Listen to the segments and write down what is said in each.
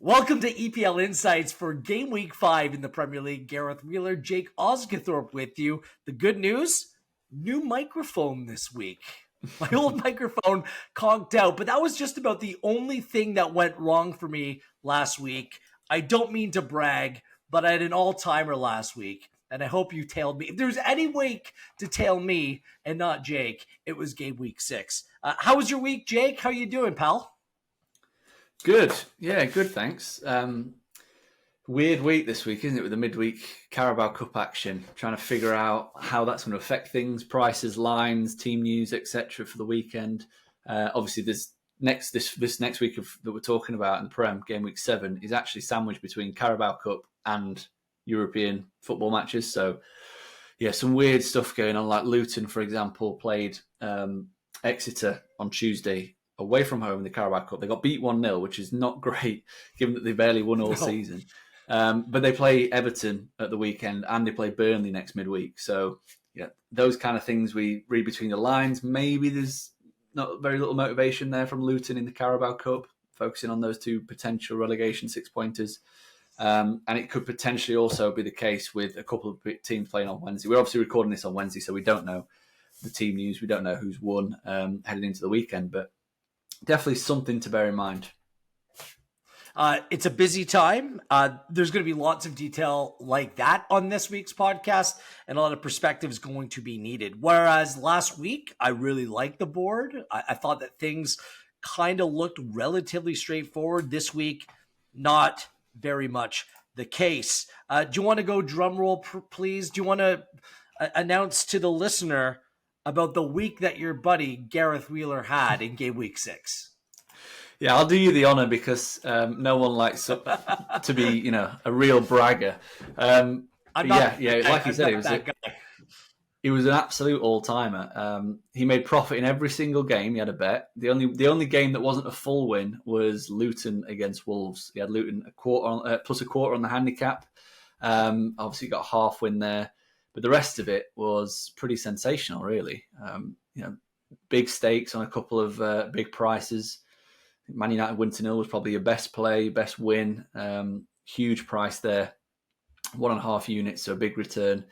Welcome to EPL Insights for Gameweek 5 in the Premier League. Gareth Wheeler, Jake Osgathorpe with you. The good news, new microphone this week. My old microphone conked out, but that was just about the only thing that went wrong for me last week. I don't mean to brag, but I had an all-timer last week, and I hope you tailed me. If there's any week to tail me and not Jake, it was Game Week 6. How was your week, Jake? How you doing, pal? Good. Yeah, good, thanks. Weird week this week, isn't it, with the midweek Carabao Cup action, trying to figure out how that's going to affect things, prices, lines, team news, etc. for the weekend. Obviously, this next week that we're talking about in the Prem, Game Week 7, is actually sandwiched between Carabao Cup and European football matches. So, yeah, some weird stuff going on. Like Luton, for example, played Exeter on Tuesday away from home in the Carabao Cup. They got beat 1-0, which is not great, given that they barely won all season. But they play Everton at the weekend, and they play Burnley next midweek. So, yeah, those kind of things we read between the lines. Maybe there's not very little motivation there from Luton in the Carabao Cup, focusing on those two potential relegation 6-pointers. And it could potentially also be the case with a couple of teams playing on Wednesday. We're obviously recording this on Wednesday, so we don't know the team news. We don't know who's won heading into the weekend, but definitely something to bear in mind. It's a busy time. There's going to be lots of detail like that on this week's podcast, and a lot of perspective is going to be needed. Whereas last week, I really liked the board. I thought that things kind of looked relatively straightforward. This week, not very much the case. Do you want to go drum roll, please? Do you want to announce to the listener about the week that your buddy Gareth Wheeler had in Game Week 6? Yeah, I'll do you the honour because no one likes to be, a real bragger. Like you said, he was an absolute all-timer. He made profit in every single game. He had a bet. The only game that wasn't a full win was Luton against Wolves. He had Luton plus a quarter on the handicap. Obviously, got a half win there. But the rest of it was pretty sensational, really. Big stakes on a couple of big prices. Man United win 0 was probably your best play, best win. Huge price there. 1.5 units, so a big return.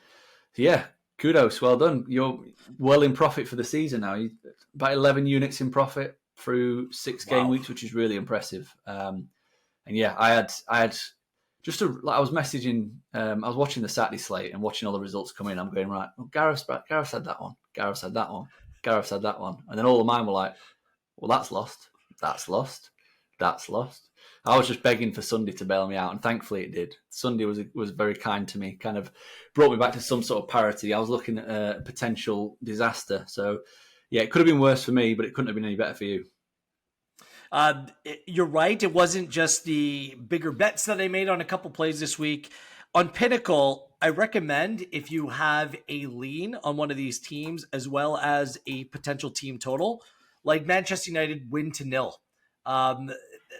So yeah, kudos, well done. You're well in profit for the season now. About 11 units in profit through 6 game weeks, which is really impressive. And yeah, I had. I was messaging, I was watching the Saturday slate and watching all the results come in. I'm going, right, well, Gareth had that one. Gareth had that one. Gareth had that one. And then all of mine were like, well, that's lost. That's lost. That's lost. I was just begging for Sunday to bail me out, and thankfully it did. Sunday was very kind to me, kind of brought me back to some sort of parity. I was looking at a potential disaster. So, yeah, it could have been worse for me, but it couldn't have been any better for you. You're right. It wasn't just the bigger bets that I made on a couple plays this week. On Pinnacle, I recommend if you have a lean on one of these teams as well as a potential team total, like Manchester United win to 0.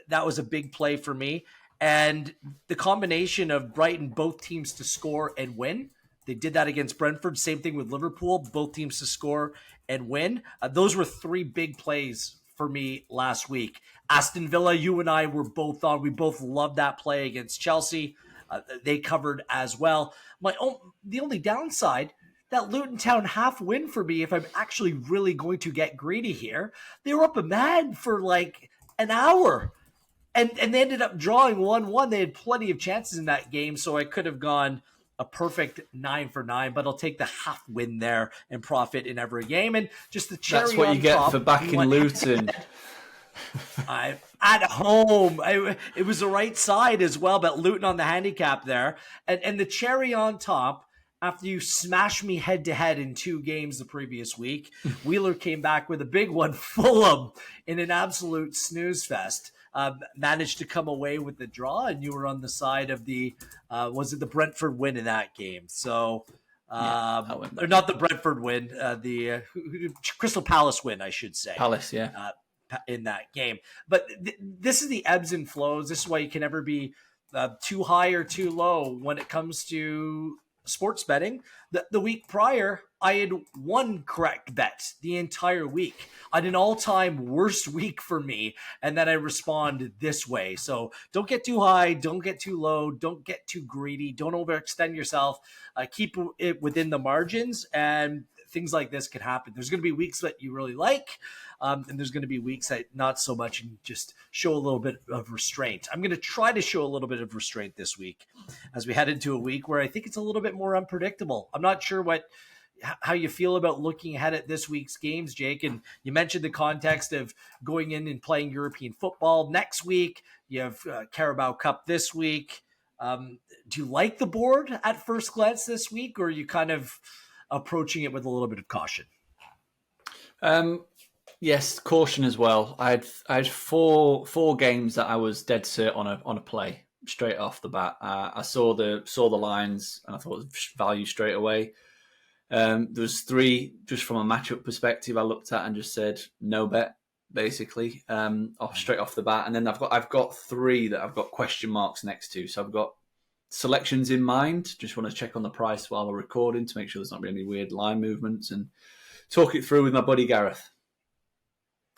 That was a big play for me. And the combination of Brighton, both teams to score and win. They did that against Brentford. Same thing with Liverpool, both teams to score and win. Those were 3 big plays for me last week. Aston Villa, you and I were both on. We both loved that play against Chelsea. They covered as well. The only downside, that Luton Town half win for me, if I'm actually really going to get greedy here, they were up a man for like an hour. And they ended up drawing 1-1. They had plenty of chances in that game, so I could have gone a perfect 9 for 9, but I'll take the half win there and profit in every game. And just the cherry on top. That's what you get for backing Luton. I'm at home. It was the right side as well, but Luton on the handicap there. And the cherry on top, after you smashed me head-to-head in 2 games the previous week, Wheeler came back with a big one, Fulham, in an absolute snooze fest. Managed to come away with the draw, and you were on the side of the Brentford win in that game? So, or not the Brentford win, the Crystal Palace win, I should say. Palace, yeah. In that game. But this is the ebbs and flows. This is why you can never be too high or too low when it comes to sports betting, the week prior, I had one correct bet the entire week. I had an all-time worst week for me, and then I respond this way. So don't get too high, don't get too low, don't get too greedy, don't overextend yourself. Keep it within the margins, and things like this can happen. There's going to be weeks that you really like, and there's going to be weeks that not so much, and just show a little bit of restraint. I'm going to try to show a little bit of restraint this week as we head into a week where I think it's a little bit more unpredictable. I'm not sure how you feel about looking ahead at this week's games, Jake. And you mentioned the context of going in and playing European football next week. You have Carabao Cup this week. Do you like the board at first glance this week, or are you kind of approaching it with a little bit of caution? Yes, caution as well. I had four games that I was dead cert on a play straight off the bat. I saw the lines and I thought it was value straight away. There was three just from a matchup perspective I looked at and just said no bet, basically, straight off the bat. And then I've got three that I've got question marks next to. So I've got selections in mind. Just want to check on the price while we're recording to make sure there's not really any weird line movements, and talk it through with my buddy Gareth.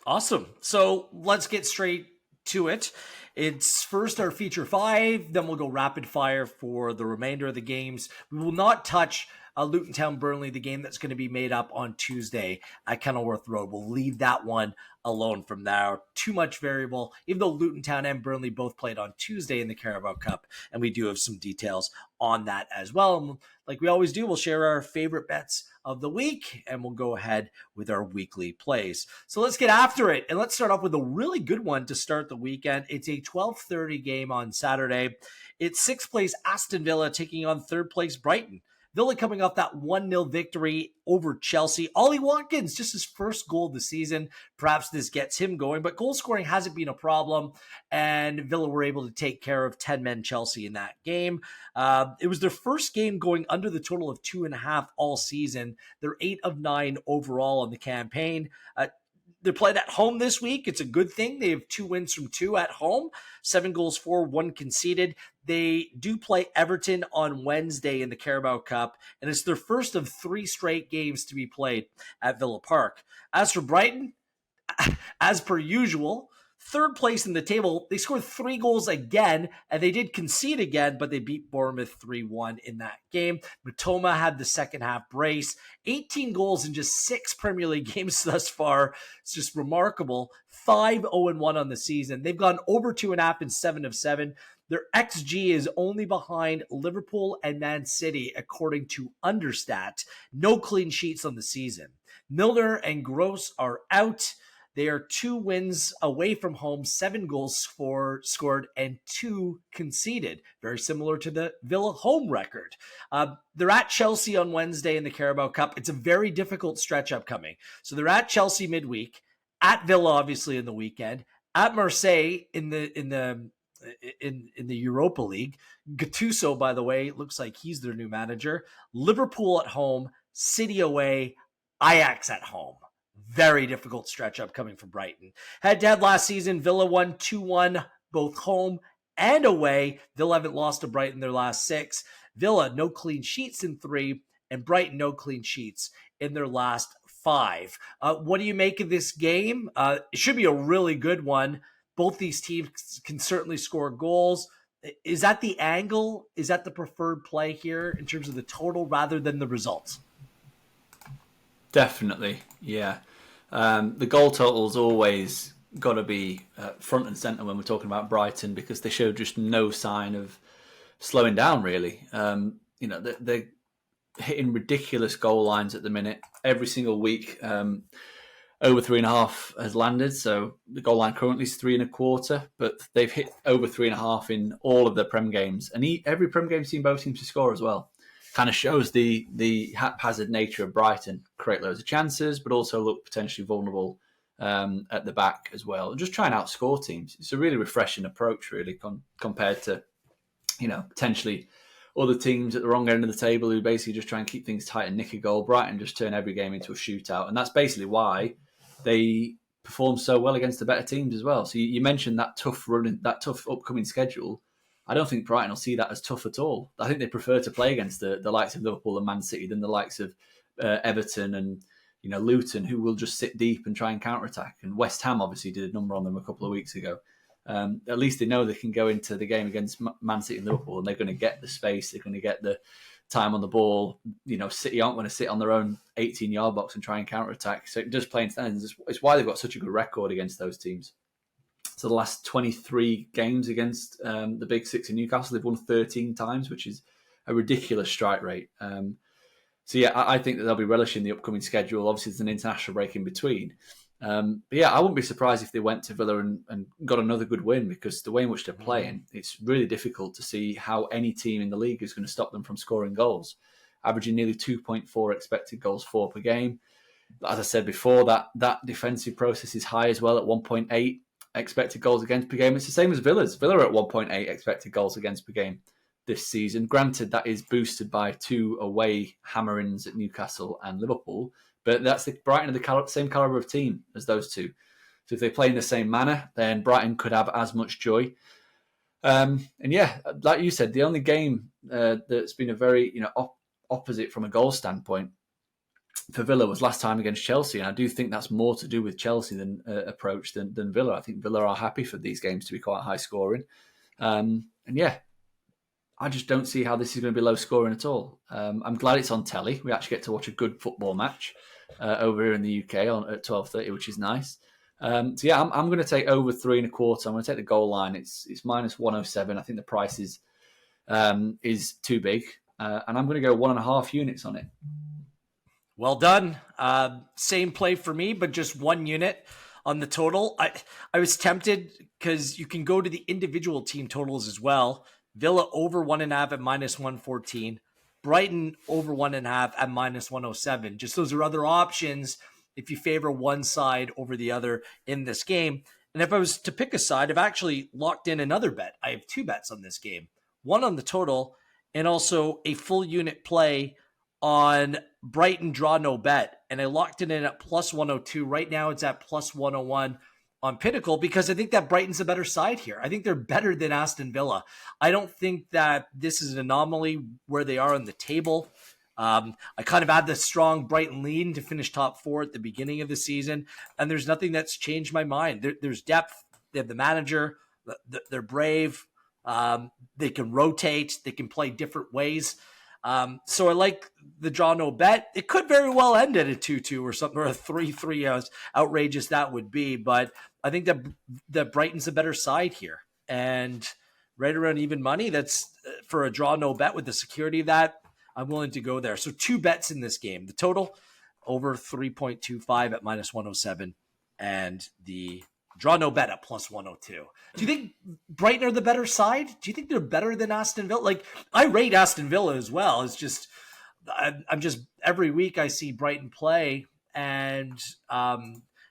Awesome. So let's get straight to it. It's first our feature 5, then we'll go rapid fire for the remainder of the games. We will not touch Luton Town Burnley, the game that's going to be made up on Tuesday at Kenilworth Road. We'll leave that one alone from there. Too much variable, even though Luton Town and Burnley both played on Tuesday in the Carabao Cup, and we do have some details on that as well. And like we always do, we'll share our favorite bets of the week, and we'll go ahead with our weekly plays. So let's get after it, and let's start off with a really good one to start the weekend. It's a 12:30 game on Saturday. It's 6th place Aston Villa taking on 3rd place Brighton. Villa coming off that 1-0 victory over Chelsea. Ollie Watkins, just his first goal of the season. Perhaps this gets him going, but goal scoring hasn't been a problem, and Villa were able to take care of 10-men Chelsea in that game. It was their first game going under the total of 2.5 all season. They're 8 of 9 overall on the campaign. They're playing at home this week. It's a good thing. They have 2 wins from 2 at home, 7 goals for, 1 conceded. They do play Everton on Wednesday in the Carabao Cup, and it's their first of 3 straight games to be played at Villa Park. As for Brighton, as per usual, 3rd place in the table. They scored 3 goals again, and they did concede again, but they beat Bournemouth 3-1 in that game. Matoma had the second half brace. 18 goals in just 6 Premier League games thus far. It's just remarkable. 5-0-1 on the season. They've gone over 2.5 in 7 of 7. Their XG is only behind Liverpool and Man City, according to Understat. No clean sheets on the season. Milner and Gross are out. They are 2 wins away from home, 7 goals scored, and 2 conceded. Very similar to the Villa home record. They're at Chelsea on Wednesday in the Carabao Cup. It's a very difficult stretch upcoming. So they're at Chelsea midweek, at Villa obviously in the weekend, at Marseille in the Europa League. Gattuso, by the way, looks like he's their new manager. Liverpool at home, City away, Ajax at home. Very difficult stretch upcoming for Brighton. Head-to-head last season, Villa won 2-1, both home and away. Villa haven't lost to Brighton their last 6. Villa, no clean sheets in 3, and Brighton, no clean sheets in their last 5. What do you make of this game? It should be a really good one. Both these teams can certainly score goals. Is that the angle? Is that the preferred play here in terms of the total rather than the results? Definitely, yeah. The goal total's always got to be front and centre when we're talking about Brighton, because they show just no sign of slowing down, really. They're hitting ridiculous goal lines at the minute. Every single week, over 3.5 has landed. So the goal line currently is 3.25, but they've hit over 3.5 in all of their Prem games. And every Prem game seen both teams to score as well. Kind of shows the haphazard nature of Brighton. Create loads of chances, but also look potentially vulnerable at the back as well. And just try and outscore teams. It's a really refreshing approach, really, compared to, potentially other teams at the wrong end of the table who basically just try and keep things tight and nick a goal. Brighton just turn every game into a shootout. And that's basically why they perform so well against the better teams as well. So you mentioned that tough upcoming schedule. I don't think Brighton will see that as tough at all. I think they prefer to play against the likes of Liverpool and Man City than the likes of Everton and Luton, who will just sit deep and try and counter-attack. And West Ham obviously did a number on them a couple of weeks ago. At least they know they can go into the game against Man City and Liverpool, and they're going to get the space, they're going to get the time on the ball. City aren't going to sit on their own 18-yard box and try and counter-attack. So just playing standards, it's why they've got such a good record against those teams. So the last 23 games against the Big Six in Newcastle, they've won 13 times, which is a ridiculous strike rate. I think that they'll be relishing the upcoming schedule. Obviously, there's an international break in between. I wouldn't be surprised if they went to Villa and got another good win, because the way in which they're playing, it's really difficult to see how any team in the league is going to stop them from scoring goals. Averaging nearly 2.4 expected goals for per game. As I said before, that defensive process is high as well at 1.8 expected goals against per game. It's the same as Villa's. Villa are at 1.8 expected goals against per game this season. Granted, that is boosted by 2 away hammerings at Newcastle and Liverpool, but that's Brighton are the same calibre of team as those two. So if they play in the same manner, then Brighton could have as much joy. Like you said, the only game that's been a very opposite from a goal standpoint for Villa was last time against Chelsea, and I do think that's more to do with Chelsea approach than Villa. I think Villa are happy for these games to be quite high scoring, I just don't see how this is going to be low scoring at all. I'm glad it's on telly. We actually get to watch a good football match over here in the UK at 12:30, which is nice. I'm going to take over 3.25. I'm going to take the goal line. It's minus 107. I think the price is too big, and I'm going to go 1.5 units on it. Well done. Same play for me, but just 1 unit on the total. I was tempted because you can go to the individual team totals as well. Villa over 1.5 at minus 114. Brighton over 1.5 at minus 107. Just those are other options if you favor one side over the other in this game. And if I was to pick a side, I've actually locked in another bet. I have 2 bets on this game. One on the total and also a full unit play on Brighton draw no bet. And I locked it in at plus 102. Right now it's at plus 101 on Pinnacle because I think that Brighton's a better side here. I think they're better than Aston Villa. I don't think that this is an anomaly where they are on the table. I kind of had the strong Brighton lead to finish top 4 at the beginning of the season, and there's nothing that's changed my mind. There's depth. They have the manager. They're brave. They can rotate. They can play different ways. So I like the draw no bet. It could very well end at a 2-2 or something, or a 3-3, as outrageous that would be. But I think that Brighton's a better side here. And right around even money, that's for a draw no bet with the security of that, I'm willing to go there. So 2 bets in this game. The total over 3.25 at minus 107 and the draw no bet at plus 102. Do you think Brighton are the better side? Do you think they're better than Aston Villa? Like, I rate Aston Villa as well. It's just, I'm just, every week I see Brighton play, and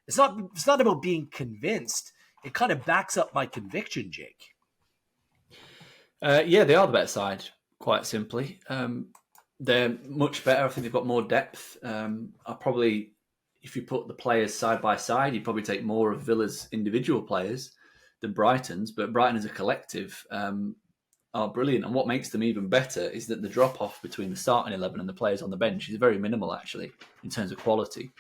it's not about being convinced. It kind of backs up my conviction, Jake. They are the better side, quite simply. They're much better. I think they've got more depth. If you put the players side by side, you'd probably take more of Villa's individual players than Brighton's, but Brighton as a collective are brilliant. And what makes them even better is that the drop-off between the starting 11 and the players on the bench is very minimal, actually, in terms of quality.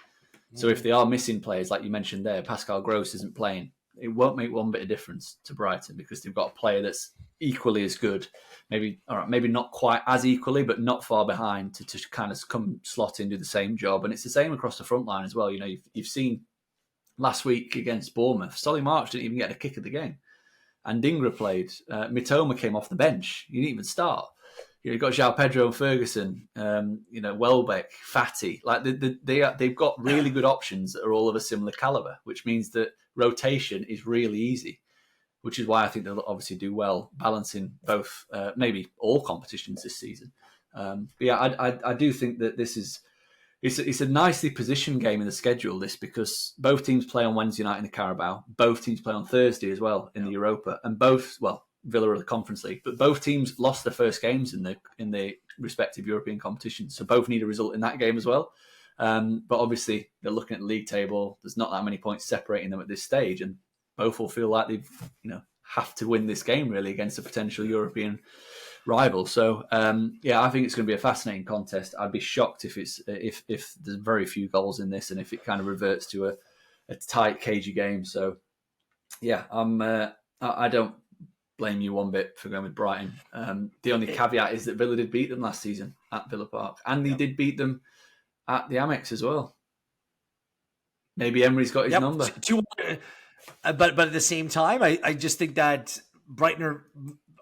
So if they are missing players, like you mentioned there, Pascal Gross isn't playing, it won't make one bit of difference to Brighton because they've got a player that's equally as good. Maybe not quite as equally, but not far behind to kind of come slot in, do the same job. And it's the same across the front line as well. You've seen last week against Bournemouth, Solly March didn't even get a kick of the game. And Dingra played. Mitoma came off the bench. He didn't even start. You've got João Pedro and Ferguson, Welbeck, Fatty. Like they've got really good options that are all of a similar calibre, which means that rotation is really easy, which is why I think they'll obviously do well balancing both, maybe all competitions this season. I do think that it's a nicely positioned game in the schedule, this, because both teams play on Wednesday night in the Carabao. Both teams play on Thursday as well in the Europa, and Villa are the Conference League, but both teams lost their first games in the respective European competitions, so both need a result in that game as well. But obviously, they're looking at the league table. There's not that many points separating them at this stage, and both will feel like they've have to win this game really against a potential European rival. So I think it's going to be a fascinating contest. I'd be shocked if there's very few goals in this, and if it kind of reverts to a tight, cagey game. So yeah, I don't blame you one bit for going with Brighton. The only caveat is that Villa did beat them last season at Villa Park, and they did beat them at the Amex as well. Maybe Emery's got his number. But at the same time, I just think that Brighton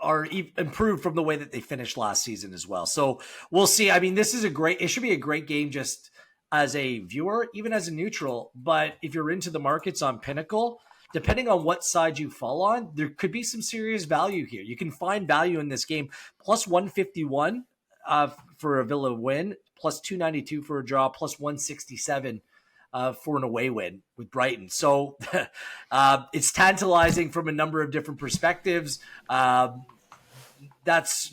are improved from the way that they finished last season as well. So we'll see. I mean, it should be a great game just as a viewer, even as a neutral. But if you're into the markets on Pinnacle, depending on what side you fall on, there could be some serious value here. You can find value in this game. Plus 151 for a Villa win, plus 292 for a draw, plus 167 for an away win with Brighton. So it's tantalizing from a number of different perspectives. That's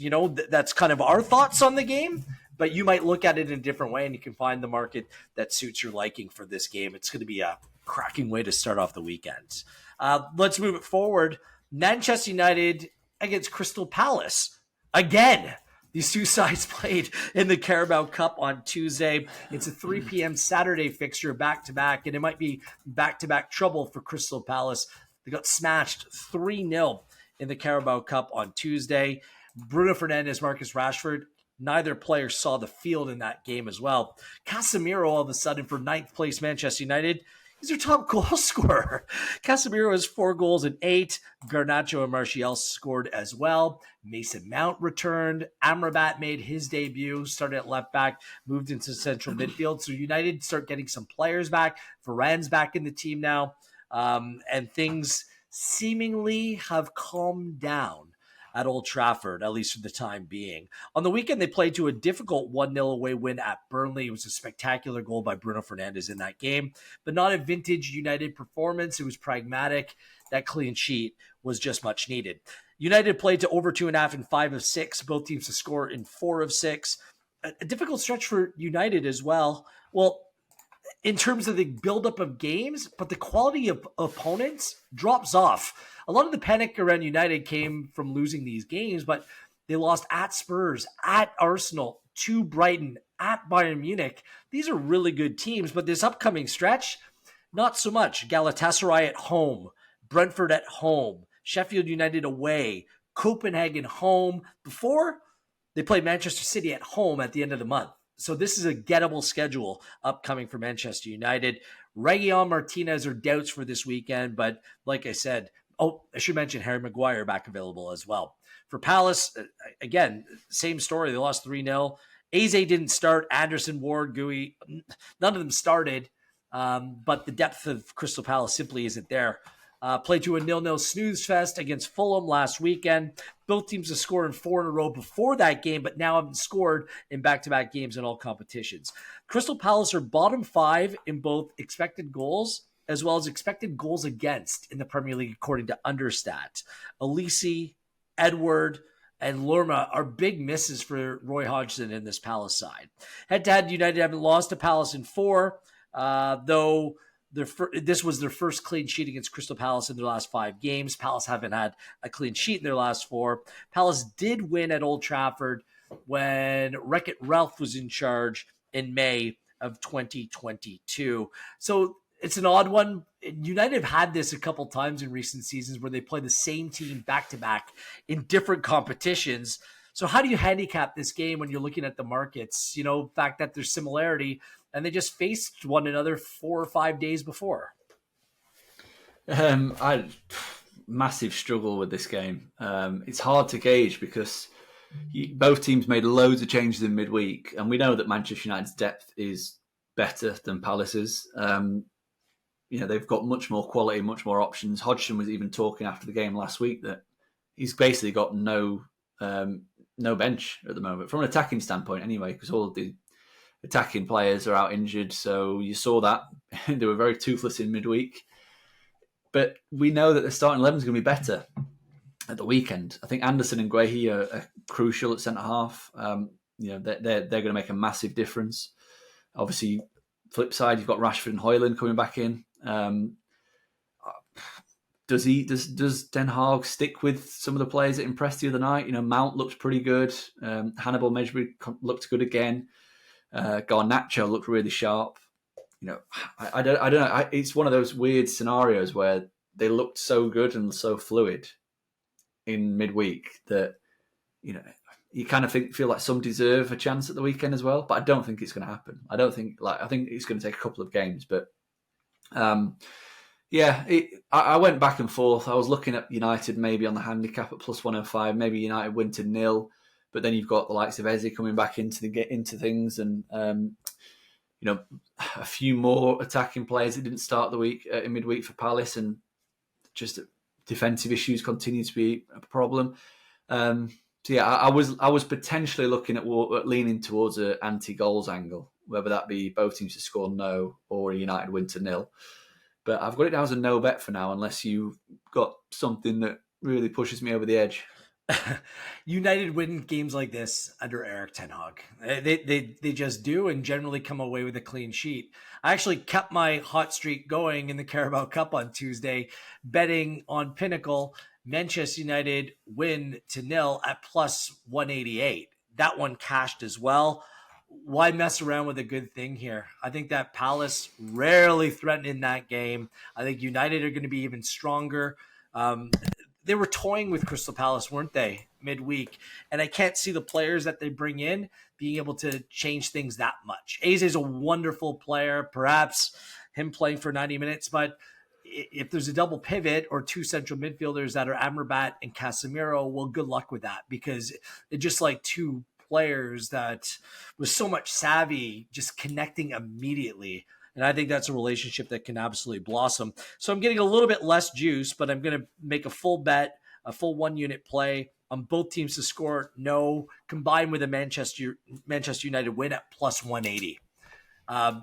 kind of our thoughts on the game, but you might look at it in a different way, and you can find the market that suits your liking for this game. It's going to be a cracking way to start off the weekend. Let's move it forward. Manchester United against Crystal Palace. Again, these two sides played in the Carabao Cup on Tuesday. It's a 3 p.m. Saturday fixture back-to-back, and it might be back-to-back trouble for Crystal Palace. They got smashed 3-0 in the Carabao Cup on Tuesday. Bruno Fernandes, Marcus Rashford, neither player saw the field in that game as well. Casemiro, all of a sudden, for 9th place Manchester United, he's their top goal scorer. Casemiro has 4 goals and 8. Garnacho and Martial scored as well. Mason Mount returned. Amrabat made his debut, started at left back, moved into central midfield. So United start getting some players back. Varane's back in the team now. And things seemingly have calmed down at Old Trafford, at least for the time being. On the weekend, they played to a difficult 1-0 away win at Burnley. It was a spectacular goal by Bruno Fernandes in that game, but not a vintage United performance. It was pragmatic. That clean sheet was just much needed. United played to over 2.5 in 5 of 6. Both teams to score in 4 of 6. A difficult stretch for United as well. Well, in terms of the buildup of games, but the quality of opponents drops off. A lot of the panic around United came from losing these games, but they lost at Spurs, at Arsenal, to Brighton, at Bayern Munich. These are really good teams, but this upcoming stretch, not so much. Galatasaray at home, Brentford at home, Sheffield United away, Copenhagen home, before they play Manchester City at home at the end of the month. So this is a gettable schedule upcoming for Manchester United. Reguilon, Martinez are doubts for this weekend, but like I said, I should mention Harry Maguire back available as well. For Palace, again, same story. They lost 3-0. Eze didn't start. Anderson, Ward, Gui, none of them started, but the depth of Crystal Palace simply isn't there. Played to a 0-0 snooze fest against Fulham last weekend. Both teams have scored in 4 in a row before that game, but now haven't scored in back-to-back games in all competitions. Crystal Palace are bottom 5 in both expected goals as well as expected goals against in the Premier League, according to Understat. Elise, Edward, and Lerma are big misses for Roy Hodgson in this Palace side. Head-to-head, United haven't lost to Palace in 4, though this was their first clean sheet against Crystal Palace in their last 5 games. Palace haven't had a clean sheet in their last 4. Palace did win at Old Trafford when Wreck-It Ralph was in charge in May of 2022. So it's an odd one. United have had this a couple times in recent seasons where they play the same team back-to-back in different competitions. So how do you handicap this game when you're looking at the markets? The fact that there's similarity, and they just faced one another 4 or 5 days before. I massive struggle with this game. It's hard to gauge because both teams made loads of changes in midweek, and we know that Manchester United's depth is better than Palace's. They've got much more quality, much more options. Hodgson was even talking after the game last week that he's basically got no bench at the moment, from an attacking standpoint anyway, because all of the attacking players are out injured. So you saw that. They were very toothless in midweek. But we know that the starting 11 is going to be better at the weekend. I think Anderson and Guehi are crucial at centre-half. They're going to make a massive difference. Obviously, flip side, you've got Rashford and Højlund coming back in. does Den Hag stick with some of the players that impressed the other night? Mount looked pretty good. Hannibal Mejbri looked good again. Garnacho looked really sharp. I don't know. It's one of those weird scenarios where they looked so good and so fluid in midweek that you kind of feel like some deserve a chance at the weekend as well. But I don't think it's going to happen. I think it's going to take a couple of games. But I went back and forth. I was looking at United maybe on the handicap at +105. Maybe United win to 0. But then you've got the likes of Eze coming back into things, and a few more attacking players that didn't start the week in midweek for Palace, and just defensive issues continue to be a problem. I was potentially looking at leaning towards an anti-goals angle, whether that be both teams to score no or United win to 0. But I've got it down as a no bet for now, unless you've got something that really pushes me over the edge. United win games like this under Erik ten Hag. They just do, and generally come away with a clean sheet. I actually kept my hot streak going in the Carabao Cup on Tuesday, betting on Pinnacle Manchester United win to 0 at +188. That one cashed as well. Why mess around with a good thing here? I think that Palace rarely threatened in that game. I think United are going to be even stronger. They were toying with Crystal Palace, weren't they, midweek? And I can't see the players that they bring in being able to change things that much. Eze is a wonderful player, perhaps him playing for 90 minutes, but if there's a double pivot or two central midfielders that are Amrabat and Casemiro, well, good luck with that, because they're just like two players that was so much savvy, just connecting immediately. And I think that's a relationship that can absolutely blossom. So I'm getting a little bit less juice, but I'm going to make a full bet, a full 1 unit play on both teams to score no, combined with a Manchester United win at +180.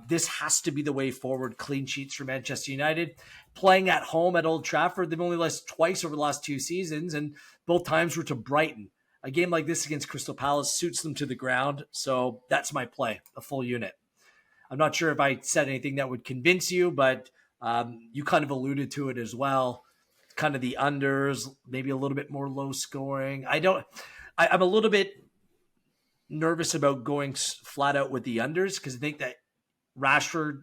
This has to be the way forward. Clean sheets for Manchester United. Playing at home at Old Trafford, they've only lost twice over the last 2 seasons, and both times were to Brighton. A game like this against Crystal Palace suits them to the ground, so that's my play, a full unit. I'm not sure if I said anything that would convince you, but you kind of alluded to it as well. Kind of the unders, maybe a little bit more low scoring. I'm a little bit nervous about going flat out with the unders, because I think that Rashford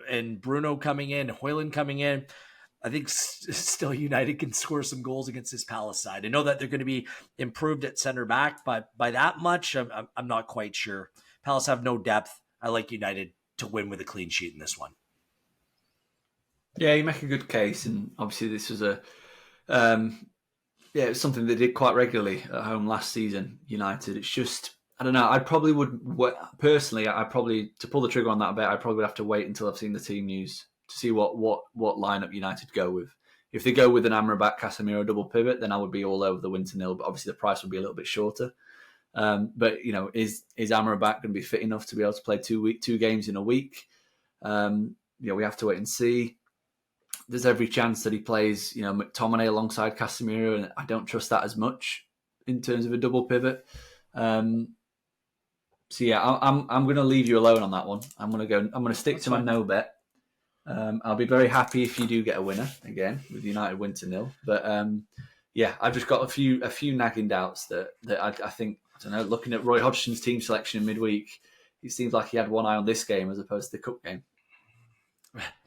and Bruno coming in, Højlund coming in, I think still United can score some goals against this Palace side. I know that they're going to be improved at center back, but by that much, I'm not quite sure. Palace have no depth. I like United to win with a clean sheet in this one. Yeah, you make a good case, and obviously this was it's something they did quite regularly at home last season, United. It's just, I don't know, I probably would, personally, to pull the trigger on that bet, I probably would have to wait until I've seen the team news to see what lineup United go with. If they go with an Amrabat Casemiro double pivot, then I would be all over the win to 0, but obviously the price would be a little bit shorter. But is Amrabat going to be fit enough to be able to play 2 games in a week? We have to wait and see. There's every chance that he plays, McTominay alongside Casemiro, and I don't trust that as much in terms of a double pivot. I'm going to leave you alone on that one. I'm going to stick to my no bet. I'll be very happy if you do get a winner again with United win to 0. But I've just got a few nagging doubts that I think, I don't know, looking at Roy Hodgson's team selection in midweek, it seems like he had one eye on this game as opposed to the cup game.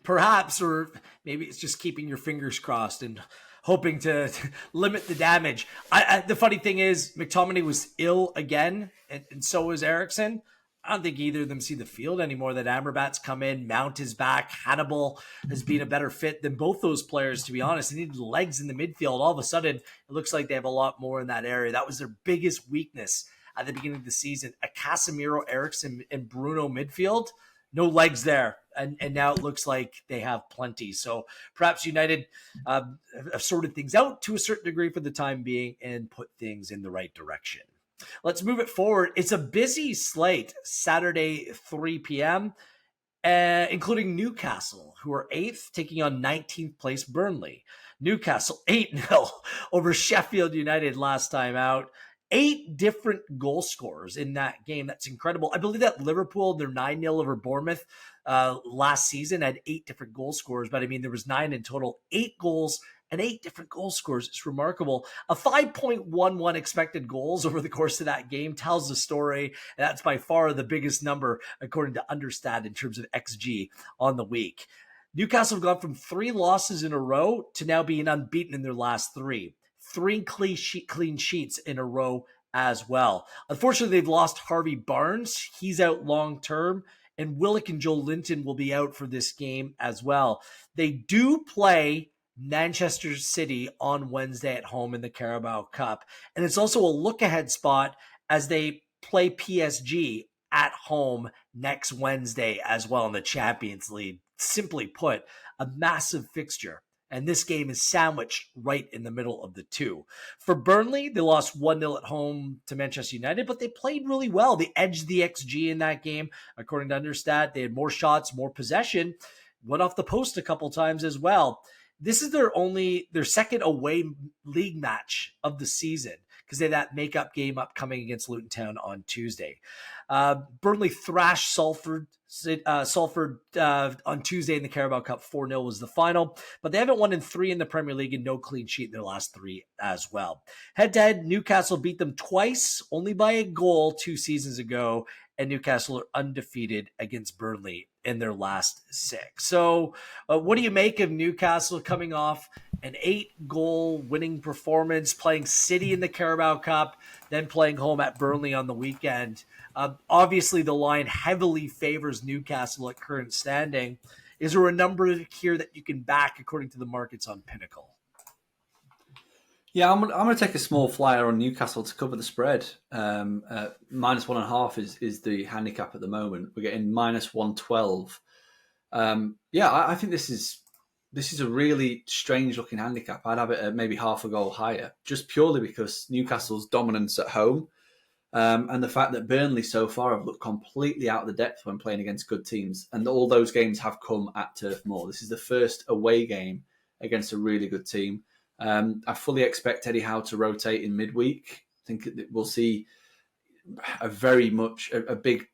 Perhaps, or maybe it's just keeping your fingers crossed and hoping to limit the damage. The funny thing is, McTominay was ill again, and so was Eriksen. I don't think either of them see the field anymore. That Amrabat's come in, Mount is back, Hannibal has been a better fit than both those players, to be honest. They needed legs in the midfield. All of a sudden, it looks like they have a lot more in that area. That was their biggest weakness at the beginning of the season. A Casemiro, Eriksen, and Bruno midfield, no legs there. And now it looks like they have plenty. So perhaps United have sorted things out to a certain degree for the time being and put things in the right direction. Let's move it forward. It's a busy slate, Saturday, 3 p.m., including Newcastle, who are 8th, taking on 19th place Burnley. Newcastle 8-0 over Sheffield United last time out. 8 different goal scorers in that game. That's incredible. I believe that Liverpool, their 9-0 over Bournemouth last season, had 8 different goal scorers, but I mean, there was 9 in total. 8 goals and 8 different goal scorers. It's remarkable. A 5.11 expected goals over the course of that game tells the story. And that's by far the biggest number, according to Understat, in terms of XG on the week. Newcastle have gone from 3 losses in a row to now being unbeaten in their last 3. 3 clean sheets in a row as well. Unfortunately, they've lost Harvey Barnes. He's out long term. And Willock and Joe Linton will be out for this game as well. They do play Manchester City on Wednesday at home in the Carabao Cup. And it's also a look-ahead spot as they play PSG at home next Wednesday as well in the Champions League. Simply put, a massive fixture. And this game is sandwiched right in the middle of the two. For Burnley, they lost 1-0 at home to Manchester United, but they played really well. They edged the XG in that game. According to Understat, they had more shots, more possession, went off the post a couple times as well. This is their second away league match of the season because they have that makeup game upcoming against Luton Town on Tuesday. Burnley thrashed Salford on Tuesday in the Carabao Cup. 4-0 was the final, but they haven't won in 3 in the Premier League and no clean sheet in their last 3 as well. Head-to-head, Newcastle beat them twice, only by a goal 2 seasons ago, and Newcastle are undefeated against Burnley in their last 6. So what do you make of Newcastle coming off an 8-goal winning performance, playing City in the Carabao Cup, then playing home at Burnley on the weekend? Obviously, the line heavily favors Newcastle at current standing. Is there a number here that you can back according to the markets on Pinnacle? Yeah, I'm going to take a small flyer on Newcastle to cover the spread. -1.5 is the handicap at the moment. We're getting -112. I think this is a really strange looking handicap. I'd have it at maybe half a goal higher, just purely because Newcastle's dominance at home. And the fact that Burnley so far have looked completely out of the depth when playing against good teams. And all those games have come at Turf Moor. This is the first away game against a really good team. I fully expect Eddie Howe to rotate in midweek. I think that we'll see a big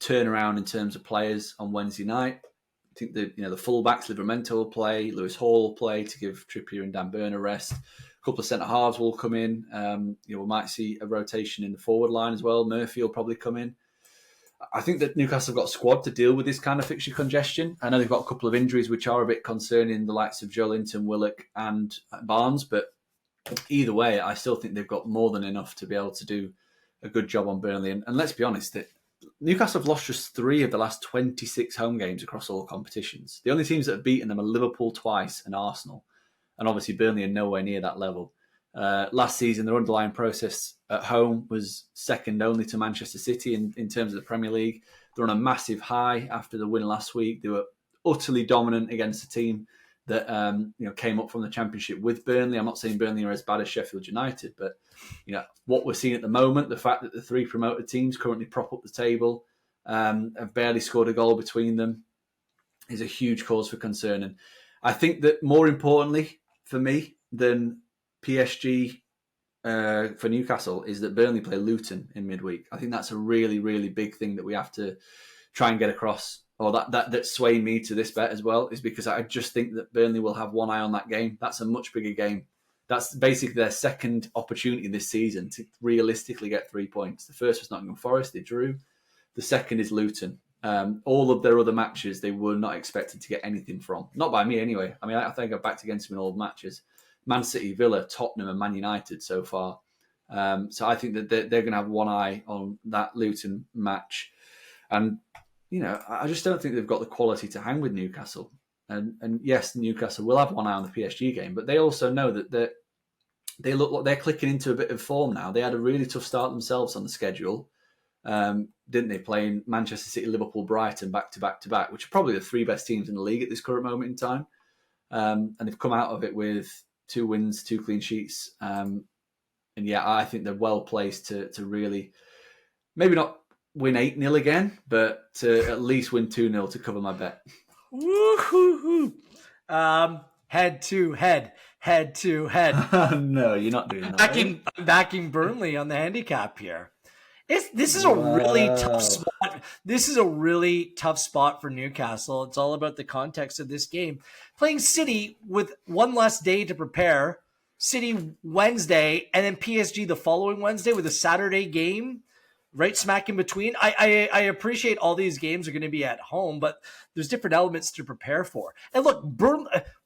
turnaround in terms of players on Wednesday night. I think the fullbacks, Livramento will play, Lewis Hall will play to give Trippier and Dan Burn a rest. A couple of centre halves will come in. We might see a rotation in the forward line as well. Murphy will probably come in. I think that Newcastle have got a squad to deal with this kind of fixture congestion. I know they've got a couple of injuries which are a bit concerning, the likes of Joe Linton, Willock and Barnes. But either way, I still think they've got more than enough to be able to do a good job on Burnley. And let's be honest, Newcastle have lost just 3 of the last 26 home games across all competitions. The only teams that have beaten them are Liverpool twice and Arsenal. And obviously Burnley are nowhere near that level. Last season, their underlying process at home was second only to Manchester City in terms of the Premier League. They're on a massive high after the win last week. They were utterly dominant against a team that came up from the Championship with Burnley. I'm not saying Burnley are as bad as Sheffield United, but what we're seeing at the moment, the fact that the 3 promoted teams currently prop up the table, have barely scored a goal between them, is a huge cause for concern. And I think that more importantly for me than PSG for Newcastle is that Burnley play Luton in midweek. I think that's a really, really big thing that we have to try and get across, or that's swaying me to this bet as well, is because I just think that Burnley will have one eye on that game. That's a much bigger game. That's basically their second opportunity this season to realistically get 3 points. The first was Nottingham Forest, they drew. The second is Luton. All of their other matches, they were not expected to get anything from. Not by me anyway. I mean, I think I've backed against them in all matches. Man City, Villa, Tottenham and Man United so far. So I think that they're going to have one eye on that Luton match. And, I just don't think they've got the quality to hang with Newcastle. And yes, Newcastle will have one eye on the PSG game, but they also know that they look like they're clicking into a bit of form now. They had a really tough start themselves on the schedule, didn't they? Playing Manchester City, Liverpool, Brighton back to back to back, which are probably the 3 best teams in the league at this current moment in time. And they've come out of it with 2 wins, 2 clean sheets. And I think they're well placed to really, maybe not win 8-0 again, but to at least win 2-0 to cover my bet. Woo-hoo-hoo. Head to head. No, you're not doing that. I'm backing Burnley on the handicap here. This is a really tough spot. This is a really tough spot for Newcastle. It's all about the context of this game. Playing City with one less day to prepare, City Wednesday, and then PSG the following Wednesday with a Saturday game right smack in between. I appreciate all these games are going to be at home, but there's different elements to prepare for. And look,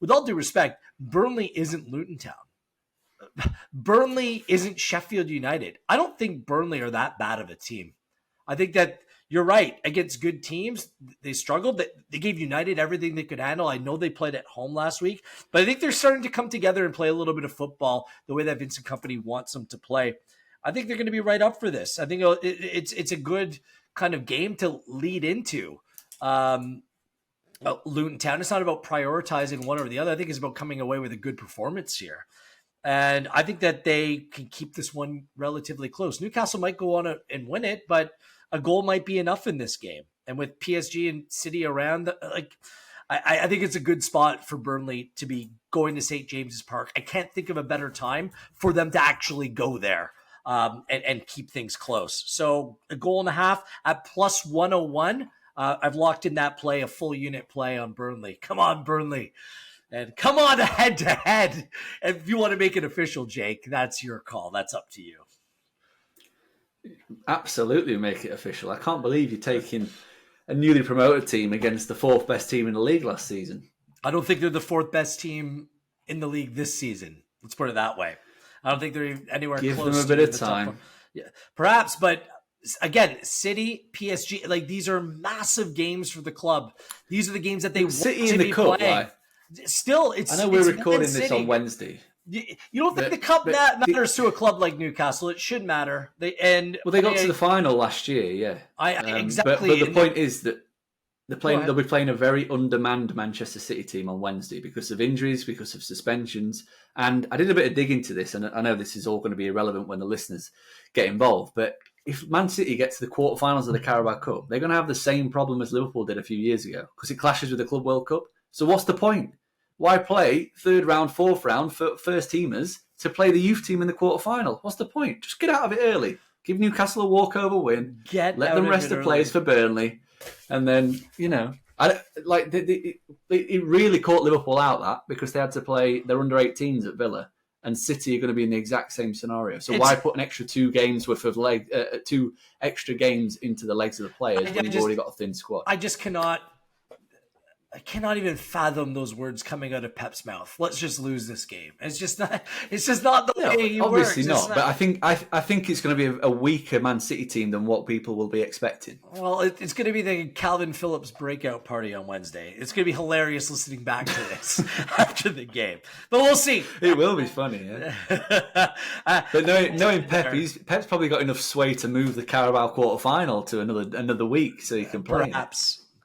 with all due respect, Burnley isn't Luton Town. Burnley isn't Sheffield United. I don't think Burnley are that bad of a team. I think that you're right. Against good teams, they struggled. They gave United everything they could handle. I know they played at home last week, but I think they're starting to come together and play a little bit of football the way that Vincent Kompany wants them to play. I think they're going to be right up for this. I think it's a good kind of game to lead into. Luton Town. It's not about prioritizing one or the other. I think it's about coming away with a good performance here. And I think that they can keep this one relatively close. Newcastle might go on and win it, but a goal might be enough in this game. And with PSG and City around, I think it's a good spot for Burnley to be going to St. James's Park. I can't think of a better time for them to actually go there and keep things close. So a goal and a half at plus 101. I've locked in that play, a full unit play on Burnley. Come on, Burnley. And come on head-to-head. And if you want to make it official, Jake, that's your call. That's up to you. Absolutely make it official. I can't believe you're taking a newly promoted team against the fourth best team in the league last season. I don't think they're the fourth best team in the league this season. Let's put it that way. I don't think they're anywhere close. Give them a bit of time. Yeah, perhaps, but again, City, PSG, like these are massive games for the club. These are the games that they City want to in the be cup, playing. right? Still, it's. I know we're recording this on Wednesday. You don't think the cup matters to a club like Newcastle? It should matter. They got to the final last year, yeah. Exactly. But the point is that they'll be playing a very undermanned Manchester City team on Wednesday because of injuries, because of suspensions. And I did a bit of digging to this, and I know this is all going to be irrelevant when the listeners get involved. But if Man City get to the quarterfinals of the Carabao Cup, they're going to have the same problem as Liverpool did a few years ago because it clashes with the Club World Cup. So what's the point? Why play third round, fourth round for first teamers to play the youth team in the quarterfinal? What's the point? Just get out of it early. Give Newcastle a walkover win. Let them rest the players for Burnley, and then it really caught Liverpool out that because they had to play their under 18s at Villa, and City are going to be in the exact same scenario. So why put an extra 2 games worth of 2 extra games into the legs of the players when you've already got a thin squad? I cannot even fathom those words coming out of Pep's mouth. Let's just lose this game. It's just not the way he works. Obviously not. But I think it's going to be a weaker Man City team than what people will be expecting. Well, it's going to be the Calvin Phillips breakout party on Wednesday. It's going to be hilarious listening back to this after the game. But we'll see. It will be funny. Yeah? But knowing Pep, Pep's probably got enough sway to move the Carabao quarterfinal to another week so he can play.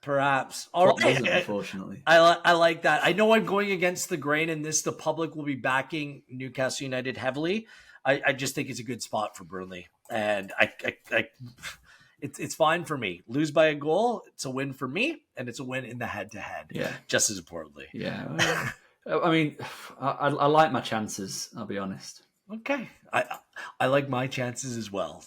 Perhaps. All right. Unfortunately. I like that. I know I'm going against the grain in this. The public will be backing Newcastle United heavily. I just think it's a good spot for Burnley. And it's fine for me. Lose by a goal, it's a win for me, and it's a win in the head-to-head. Yeah. Just as importantly. Yeah. I mean, I like my chances, I'll be honest. Okay. I like my chances as well.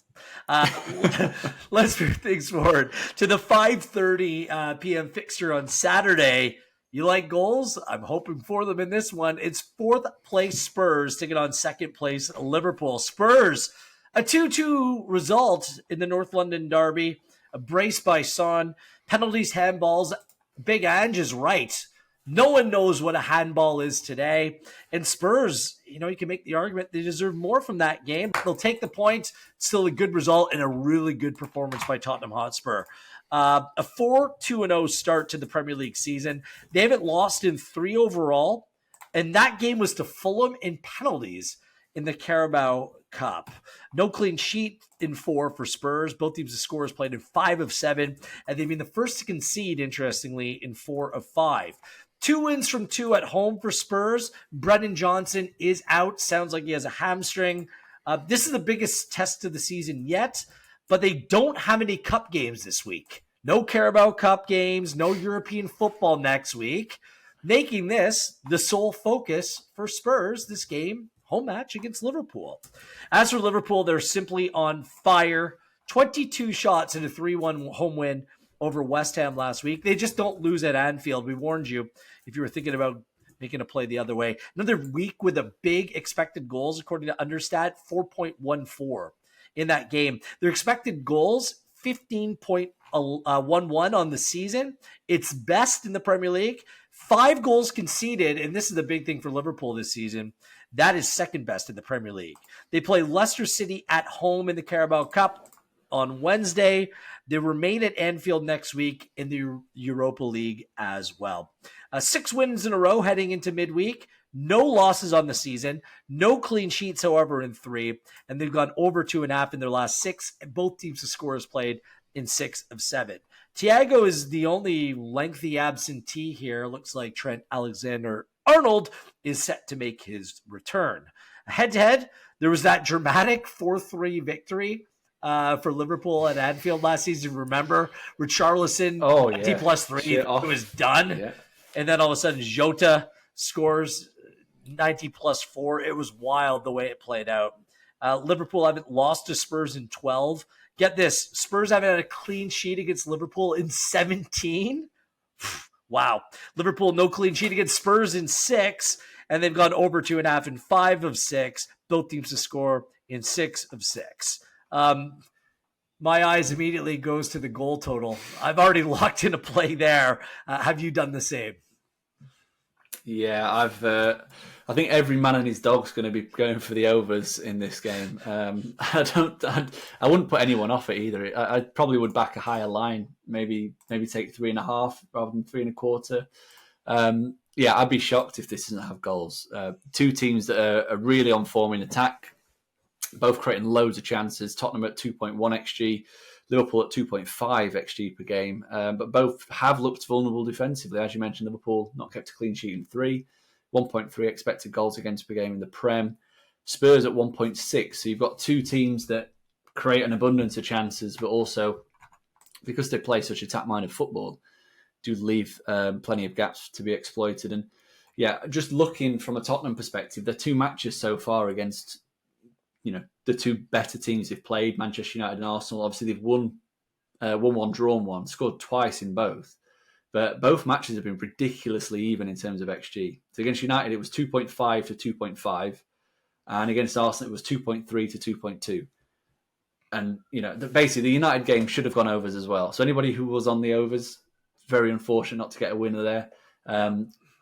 Let's move things forward to the 5:30 p.m. fixture on Saturday. You like goals? I'm hoping for them in this one. It's 4th place Spurs taking on 2nd place Liverpool. Spurs, a 2-2 result in the North London derby. A brace by Son. Penalties, handballs. Big Ange is right. No one knows what a handball is today. And Spurs, you can make the argument they deserve more from that game. They'll take the points. Still a good result and a really good performance by Tottenham Hotspur. A 4-2-0 start to the Premier League season. They haven't lost in 3 overall. And that game was to Fulham in penalties in the Carabao Cup. No clean sheet in 4 for Spurs. Both teams' scores played in 5 of 7. And they've been the first to concede, interestingly, in 4 of 5. 2 wins from 2 at home for Spurs. Brennan Johnson is out. Sounds like he has a hamstring. This is the biggest test of the season yet, but they don't have any cup games this week. No Carabao Cup games, no European football next week, making this the sole focus for Spurs this game, home match against Liverpool. As for Liverpool, they're simply on fire. 22 shots in a 3-1 home win over West Ham last week. They just don't lose at Anfield. We warned you if you were thinking about making a play the other way. Another week with a big expected goals, according to Understat, 4.14 in that game. Their expected goals, 15.11 on the season. It's best in the Premier League. 5 goals conceded, and this is the big thing for Liverpool this season. That is second best in the Premier League. They play Leicester City at home in the Carabao Cup on Wednesday. They remain at Anfield next week in the Europa League as well. 6 wins in a row heading into midweek. No losses on the season. No clean sheets, however, in 3. And they've gone over 2.5 in their last 6. And both teams' scores played in 6 of 7. Thiago is the only lengthy absentee here. Looks like Trent Alexander-Arnold is set to make his return. Head-to-head, there was that dramatic 4-3 victory for Liverpool at Anfield last season. Remember, Richarlison, D+3, it was done. Yeah. And then all of a sudden, Jota scores 90+4. It was wild the way it played out. Liverpool haven't lost to Spurs in 12. Get this, Spurs haven't had a clean sheet against Liverpool in 17. Wow. Liverpool, no clean sheet against Spurs in 6. And they've gone over 2.5 in 5 of 6. Both teams to score in 6 of 6. My eyes immediately goes to the goal total. I've already locked in a play there. Have you done the same? Yeah, I think every man and his dog's going to be going for the overs in this game. I wouldn't put anyone off it either. I probably would back a higher line, maybe take 3.5 rather than 3.25. Yeah, I'd be shocked if this doesn't have goals. 2 teams that are really on form in attack, both creating loads of chances. Tottenham at 2.1 XG, Liverpool at 2.5 XG per game. But both have looked vulnerable defensively. As you mentioned, Liverpool not kept a clean sheet in 3, 1.3 expected goals against per game in the Prem. Spurs at 1.6. So you've got 2 teams that create an abundance of chances, but also, because they play such attack-minded football, do leave plenty of gaps to be exploited. And yeah, just looking from a Tottenham perspective, the 2 matches so far against the 2 better teams they've played, Manchester United and Arsenal. Obviously, they've won 1-1, drawn 1, scored twice in both. But both matches have been ridiculously even in terms of XG. So against United, it was 2.5 to 2.5. And against Arsenal, it was 2.3 to 2.2. And, basically, the United game should have gone overs as well. So anybody who was on the overs, very unfortunate not to get a winner there.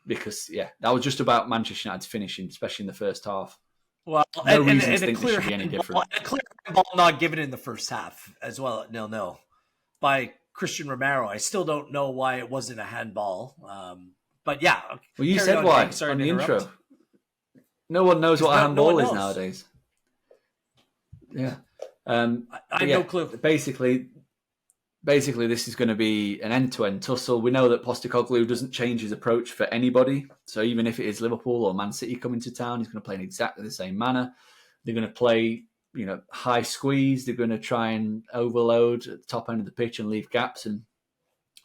Because, that was just about Manchester United finishing, especially in the first half. Well, no reason to think this should be any different. A clear ball not given in the first half as well at 0-0 by Christian Romero. I still don't know why it wasn't a handball. But yeah. Well, you said why on the intro. No one knows what a handball is nowadays. Yeah. I have no clue. Basically, this is going to be an end-to-end tussle. We know that Postecoglou doesn't change his approach for anybody. So even if it is Liverpool or Man City coming to town, he's going to play in exactly the same manner. They're going to play, high squeeze. They're going to try and overload at the top end of the pitch and leave gaps. And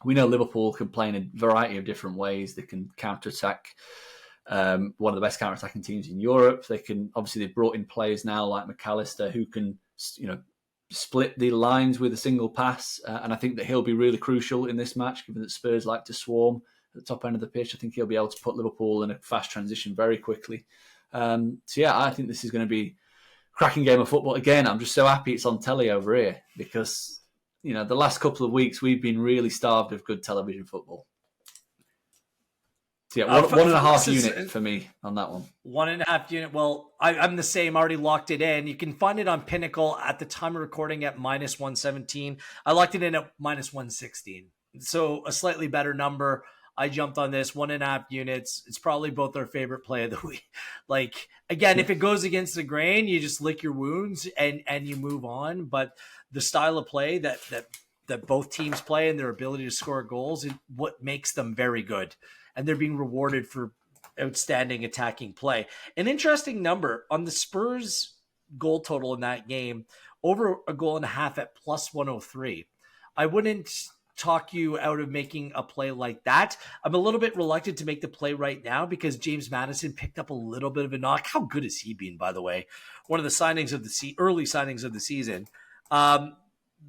we know Liverpool can play in a variety of different ways. They can counter-attack. One of the best counter-attacking teams in Europe. They've brought in players now like McAllister who can, split the lines with a single pass, and I think that he'll be really crucial in this match, given that Spurs like to swarm at the top end of the pitch. I think he'll be able to put Liverpool in a fast transition very quickly. I think this is going to be a cracking game of football. Again, I'm just so happy it's on telly over here because, the last couple of weeks we've been really starved of good television football. So yeah, 1.5 unit for me on that one. 1.5 unit. Well, I'm the same. Already locked it in. You can find it on Pinnacle at the time of recording at -117. I locked it in at -116. So a slightly better number. I jumped on this 1.5 units. It's probably both our favorite play of the week. Like, again, if it goes against the grain, you just lick your wounds and you move on. But the style of play that both teams play and their ability to score goals is what makes them very good. And they're being rewarded for outstanding attacking play. An interesting number on the Spurs goal total in that game, over 1.5 goals at +103. I wouldn't talk you out of making a play like that. I'm a little bit reluctant to make the play right now because James Maddison picked up a little bit of a knock. How good has he been, by the way? One of the signings of early signings of the season.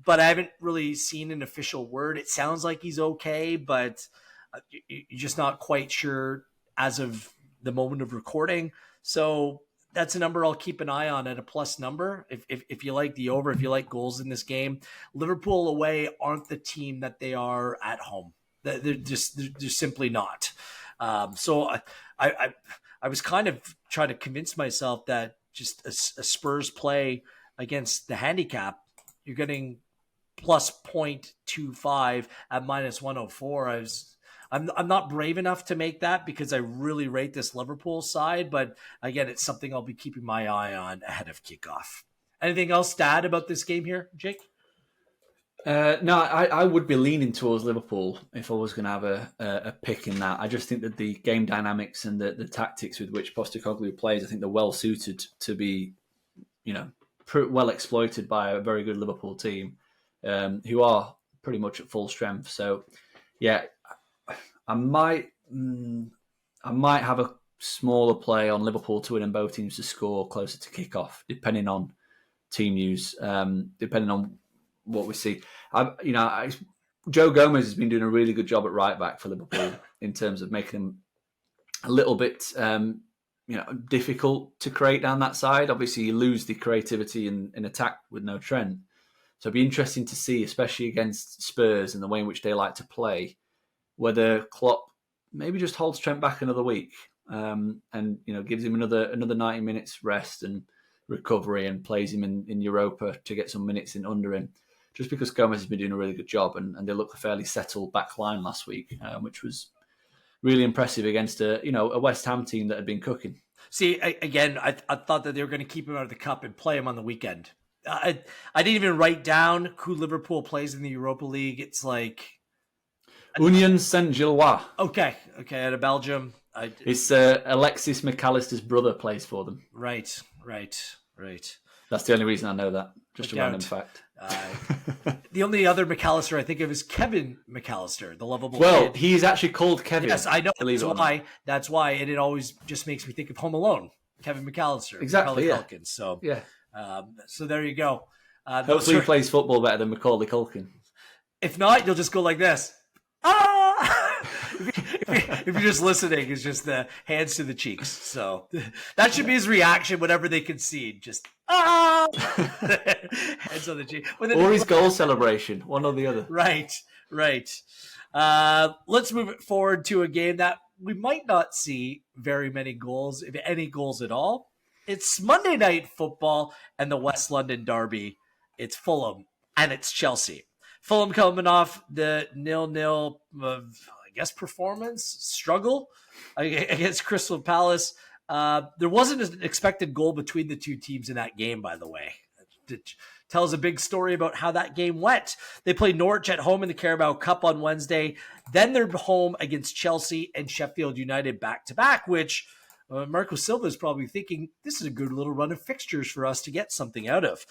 but I haven't really seen an official word. It sounds like he's okay, but you're just not quite sure as of the moment of recording. So that's a number I'll keep an eye on at a plus number. If you like the over, if you like goals in this game, Liverpool away aren't the team that they are at home. They're simply not. So I was kind of trying to convince myself that just a Spurs play against the handicap, you're getting plus 0.25 at minus 104. I'm not brave enough to make that because I really rate this Liverpool side, but again, it's something I'll be keeping my eye on ahead of kickoff. Anything else to add about this game here, Jake? No, I would be leaning towards Liverpool if I was going to have a pick in that. I just think that the game dynamics and the tactics with which Postecoglou plays, I think they're well suited to be, well exploited by a very good Liverpool team who are pretty much at full strength. So, yeah, I might have a smaller play on Liverpool to win and both teams to score closer to kickoff, depending on team news, depending on what we see. Joe Gomez has been doing a really good job at right back for Liverpool in terms of making them a little bit difficult to create down that side. Obviously, you lose the creativity in attack with no Trent. So it'd be interesting to see, especially against Spurs and the way in which they like to play, whether Klopp maybe just holds Trent back another week and gives him another 90 minutes rest and recovery and plays him in Europa to get some minutes in under him. Just because Gomez has been doing a really good job and they looked a fairly settled back line last week, which was really impressive against a West Ham team that had been cooking. See, again, I thought that they were going to keep him out of the cup and play him on the weekend. I didn't even write down who Liverpool plays in the Europa League. It's like Union Saint-Gilloise. Okay, out of Belgium. It's Alexis McAllister's brother plays for them. Right. That's the only reason I know that. Just a random fact. The only other McAllister I think of is Kevin McAllister, the lovable kid. He's actually called Kevin. Yes, I know. That's why. And it always just makes me think of Home Alone. Kevin McAllister. Exactly, yeah. Culkin. So, yeah. So there you go. Hopefully he plays football better than Macaulay Culkin. If not, you'll just go like this. If you're just listening, it's just the hands to the cheeks. So that should be his reaction whenever they concede. Just hands on the cheek. Or his goal celebration, one or the other. Right. Let's move it forward to a game that we might not see very many goals, if any goals at all. It's Monday Night Football and the West London Derby. It's Fulham and it's Chelsea. Fulham coming off the 0-0, performance struggle against Crystal Palace. There wasn't an expected goal between the two teams in that game, by the way. It tells a big story about how that game went. They played Norwich at home in the Carabao Cup on Wednesday. Then they're home against Chelsea and Sheffield United back-to-back, which Marco Silva is probably thinking, this is a good little run of fixtures for us to get something out of.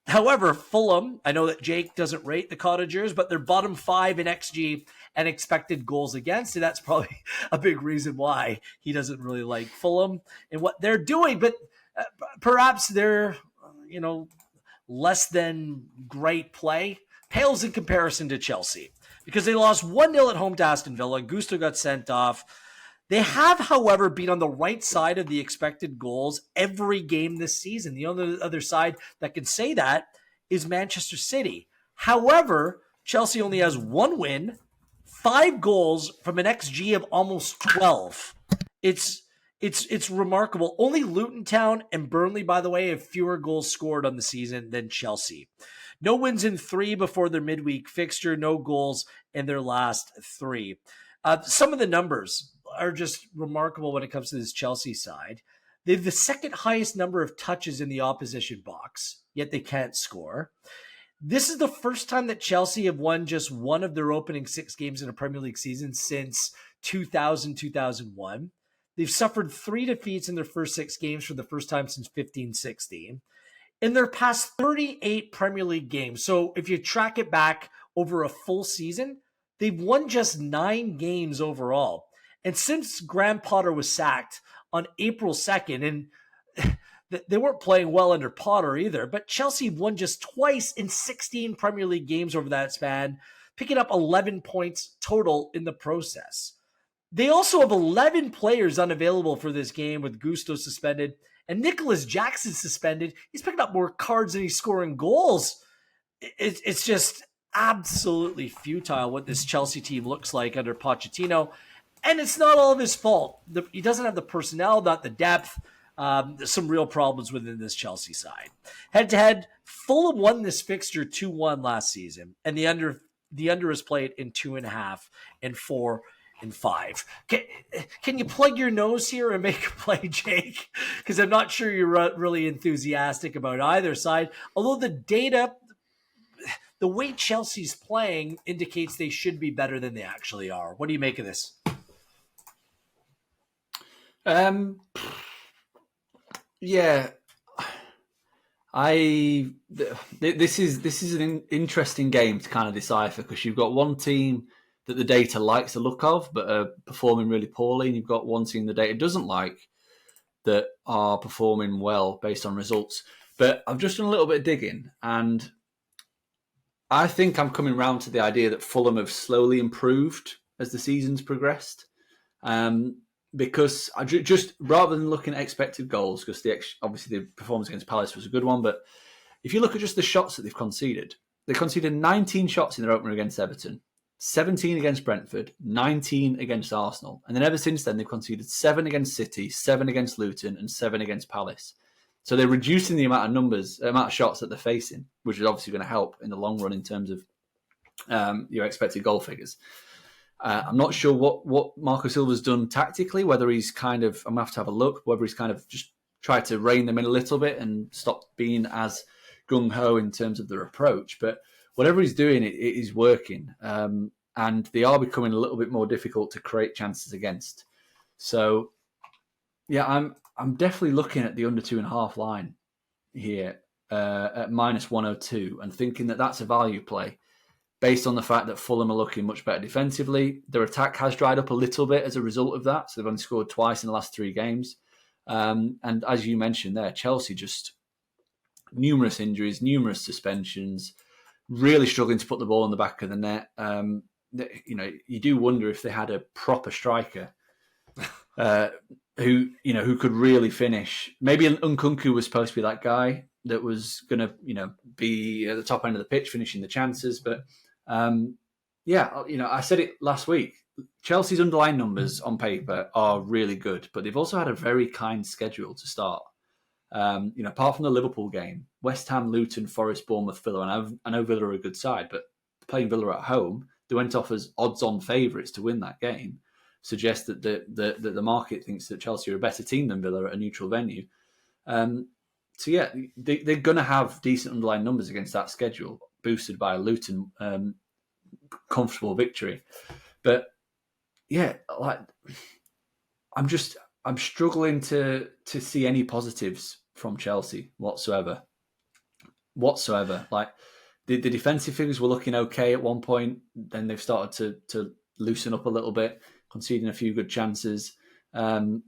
However, Fulham, I know that Jake doesn't rate the Cottagers, but they're bottom 5 in XG and expected goals against. And that's probably a big reason why he doesn't really like Fulham and what they're doing. But perhaps they're, less than great play pales in comparison to Chelsea because they lost 1-0 at home to Aston Villa. Gusto got sent off. They have, however, been on the right side of the expected goals every game this season. The only other side that can say that is Manchester City. However, Chelsea only has 1 win, 5 goals from an XG of almost 12. It's remarkable. Only Luton Town and Burnley, by the way, have fewer goals scored on the season than Chelsea. No wins in 3 before their midweek fixture. No goals in their last 3. Some of the numbers are just remarkable when it comes to this Chelsea side. They have the second highest number of touches in the opposition box, yet they can't score. This is the first time that Chelsea have won just one of their opening 6 games in a Premier League season since 2000-2001. They've suffered 3 defeats in their first 6 games for the first time since 15-16. In their past 38 Premier League games, so if you track it back over a full season, they've won just 9 games overall. And since Graham Potter was sacked on April 2nd, and They weren't playing well under Potter either, but Chelsea won just twice in 16 Premier League games over that span, picking up 11 points total in the process. They also have 11 players unavailable for this game, with Gusto suspended and Nicholas Jackson suspended. He's picking up more cards than he's scoring goals. It's just absolutely futile what this Chelsea team looks like under Pochettino. And it's not all of his fault. He doesn't have the personnel, not the depth. There's some real problems within this Chelsea side. Head-to-head, Fulham won this fixture 2-1 last season, and the under is played in 2.5 and 4 and 5. Can you plug your nose here and make a play, Jake? Because I'm not sure you're really enthusiastic about either side. Although the data, the way Chelsea's playing indicates they should be better than they actually are. What do you make of this? Yeah, this is an interesting game to kind of decipher, because you've got one team that the data likes the look of but are performing really poorly, and you've got one team the data doesn't like that are performing well based on results. But I've just done a little bit of digging, and I think I'm coming round to the idea that Fulham have slowly improved as the season's progressed. Because I just, rather than looking at expected goals, because obviously the performance against Palace was a good one, but if you look at just the shots that they've conceded, they conceded 19 shots in their opener against Everton, 17 against Brentford, 19 against Arsenal. And then ever since then, they've conceded 7 against City, 7 against Luton, and 7 against Palace. So they're reducing the amount of shots that they're facing, which is obviously going to help in the long run in terms of your expected goal figures. I'm not sure what Marco Silva's done tactically, whether he's kind of, I'm going to have a look, whether he's kind of just tried to rein them in a little bit and stop being as gung-ho in terms of their approach. But whatever he's doing, it is working. And they are becoming a little bit more difficult to create chances against. So, yeah, I'm definitely looking at the under 2.5 line here at minus 102 and thinking that that's a value play, based on the fact that Fulham are looking much better defensively. Their attack has dried up a little bit as a result of that. So they've only scored twice in the last 3 games. And as you mentioned there, Chelsea just numerous injuries, numerous suspensions, really struggling to put the ball in the back of the net. You do wonder if they had a proper striker who could really finish. Maybe Nkunku was supposed to be that guy that was going to, be at the top end of the pitch, finishing the chances. But I said it last week. Chelsea's underlying numbers on paper are really good, but they've also had a very kind schedule to start. Apart from the Liverpool game, West Ham, Luton, Forest, Bournemouth, Villa, and I know Villa are a good side, but playing Villa at home, they went off as odds-on favourites to win that game. Suggests that the market thinks that Chelsea are a better team than Villa at a neutral venue. They're going to have decent underlying numbers against that schedule, boosted by a Luton comfortable victory. But I'm struggling to see any positives from Chelsea whatsoever. Like the defensive figures were looking okay at one point, then they've started to loosen up a little bit, conceding a few good chances. The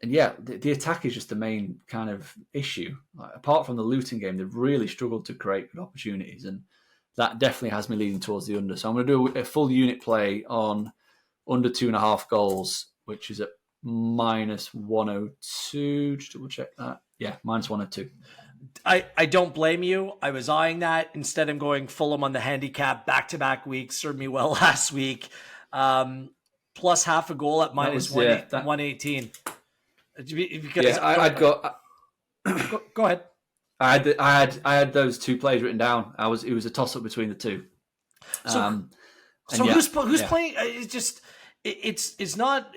attack is just the main kind of issue. Like, apart from the Luton game, they've really struggled to create good opportunities, and that definitely has me leaning towards the under. So I'm going to do a full unit play on under 2.5 goals, which is at minus 102. Just double check that. Yeah, minus 102. I don't blame you. I was eyeing that. Instead, I'm going Fulham on the handicap back-to-back weeks. Served me well last week. Plus half a goal at minus 118. Because I'd go. Go ahead. I had those 2 plays written down. It was a toss-up between the 2. Who's playing? It's not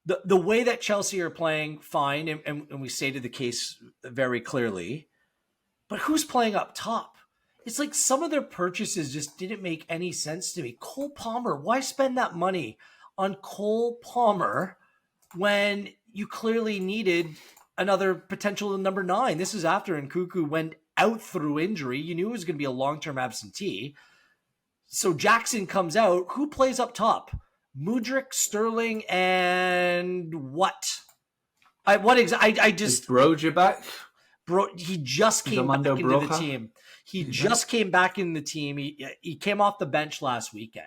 the way that Chelsea are playing. Fine, and we stated the case very clearly. But who's playing up top? It's like some of their purchases just didn't make any sense to me. Cole Palmer, why spend that money on Cole Palmer when you clearly needed another potential number 9? This is after Nkunku went out through injury. You knew it was going to be a long-term absentee. So Jackson comes out. Who plays up top? Mudryk, Sterling, and what? I just is Broja back? Bro, he just came back into the team. He just came back in the team. He came off the bench last weekend.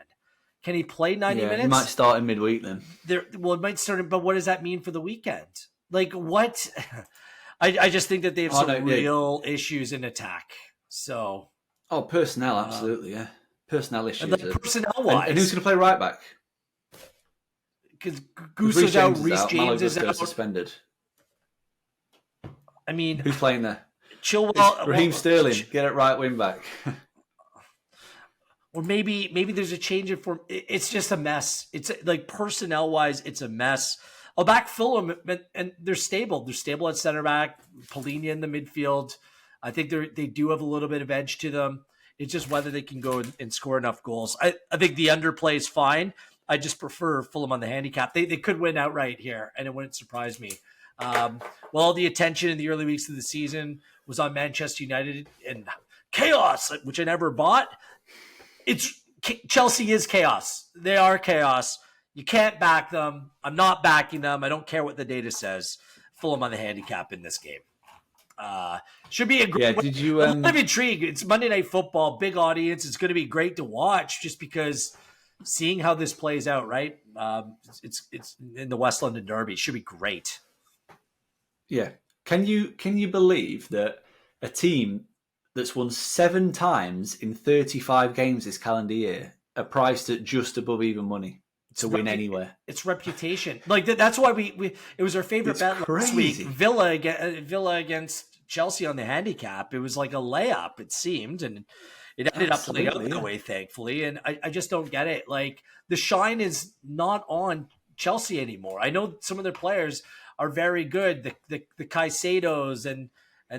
Can he play 90 minutes? He might start in midweek then. It might start, but what does that mean for the weekend? Like, what? I just think that they have some real issues in attack. So, personnel, absolutely, yeah. Personnel issues. Personnel-wise. And who's going to play right back? Because Goose is out, Reece James is out. Suspended. I mean, who's playing there? Chilwell, Raheem Sterling, get it right wing back. Or maybe there's a change in form. It's just a mess. It's like personnel-wise, it's a mess. I'll back Fulham, and they're stable. They're stable at center back. Polina in the midfield. I think they do have a little bit of edge to them. It's just whether they can go and score enough goals. I think the underplay is fine. I just prefer Fulham on the handicap. They could win outright here, and it wouldn't surprise me. All the attention in the early weeks of the season was on Manchester United and chaos, which I never bought. Chelsea is chaos. They are chaos. You can't back them. I'm not backing them. I don't care what the data says. Fulham on the handicap in this game. Should be a great. Yeah, did you? A lot of intrigue. It's Monday Night Football, big audience. It's going to be great to watch, just because seeing how this plays out. Right? It's in the West London Derby. It should be great. Yeah. Can you believe that a team that's won 7 times in 35 games this calendar year are priced at just above even money to win anywhere? It's reputation. Like that's why we it was our favorite bet last week. Villa against Chelsea on the handicap. It was like a layup, it seemed, and it ended up playing out that way, thankfully. And I just don't get it. Like, the shine is not on Chelsea anymore. I know some of their players are very good. The Caicedos and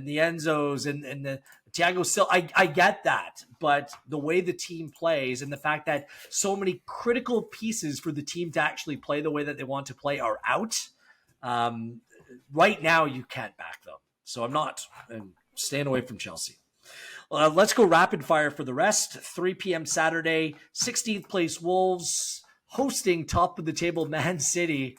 the Enzos and the Thiago Silva. I get that, but the way the team plays and the fact that so many critical pieces for the team to actually play the way that they want to play are out. Right now, you can't back them. So I'm staying away from Chelsea. Let's go rapid fire for the rest. 3 p.m. Saturday, 16th place Wolves hosting top of the table Man City.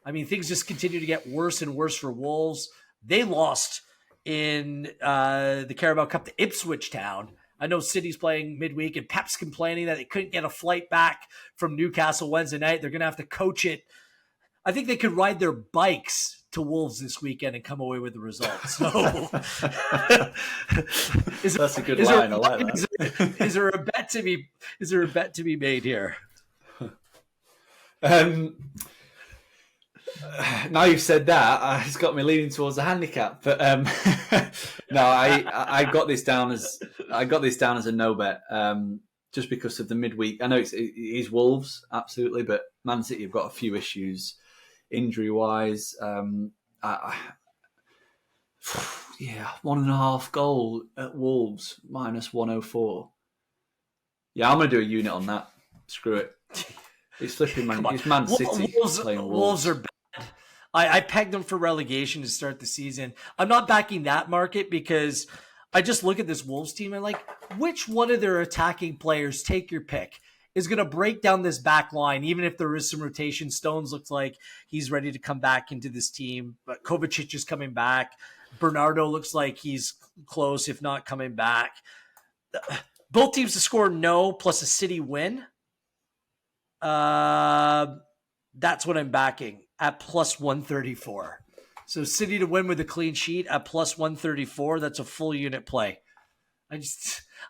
I mean, things just continue to get worse and worse for Wolves. They lost in the Carabao Cup to Ipswich Town. I know City's playing midweek, and Pep's complaining that they couldn't get a flight back from Newcastle Wednesday night. They're going to have to coach it. I think they could ride their bikes to Wolves this weekend and come away with the result. So, that's a good line. I like that. Is there a bet to be? Is there a bet to be made here? Now you've said that, it's got me leaning towards the handicap. But no, I got this down as a no bet, just because of the midweek. I know it is Wolves, absolutely, but Man City have got a few issues injury wise. 1.5 goal at Wolves -104. Yeah, I'm gonna do a unit on that. Screw it. It's flipping Man. It's Man City playing Wolves. Wolves are bad. I pegged them for relegation to start the season. I'm not backing that market because I just look at this Wolves team and like, which one of their attacking players, take your pick, is going to break down this back line, even if there is some rotation. Stones looks like he's ready to come back into this team, but Kovacic is coming back. Bernardo looks like he's close, if not coming back. Both teams to score no, plus a City win. That's what I'm backing at +134. So City to win with a clean sheet at +134. That's a full unit play. I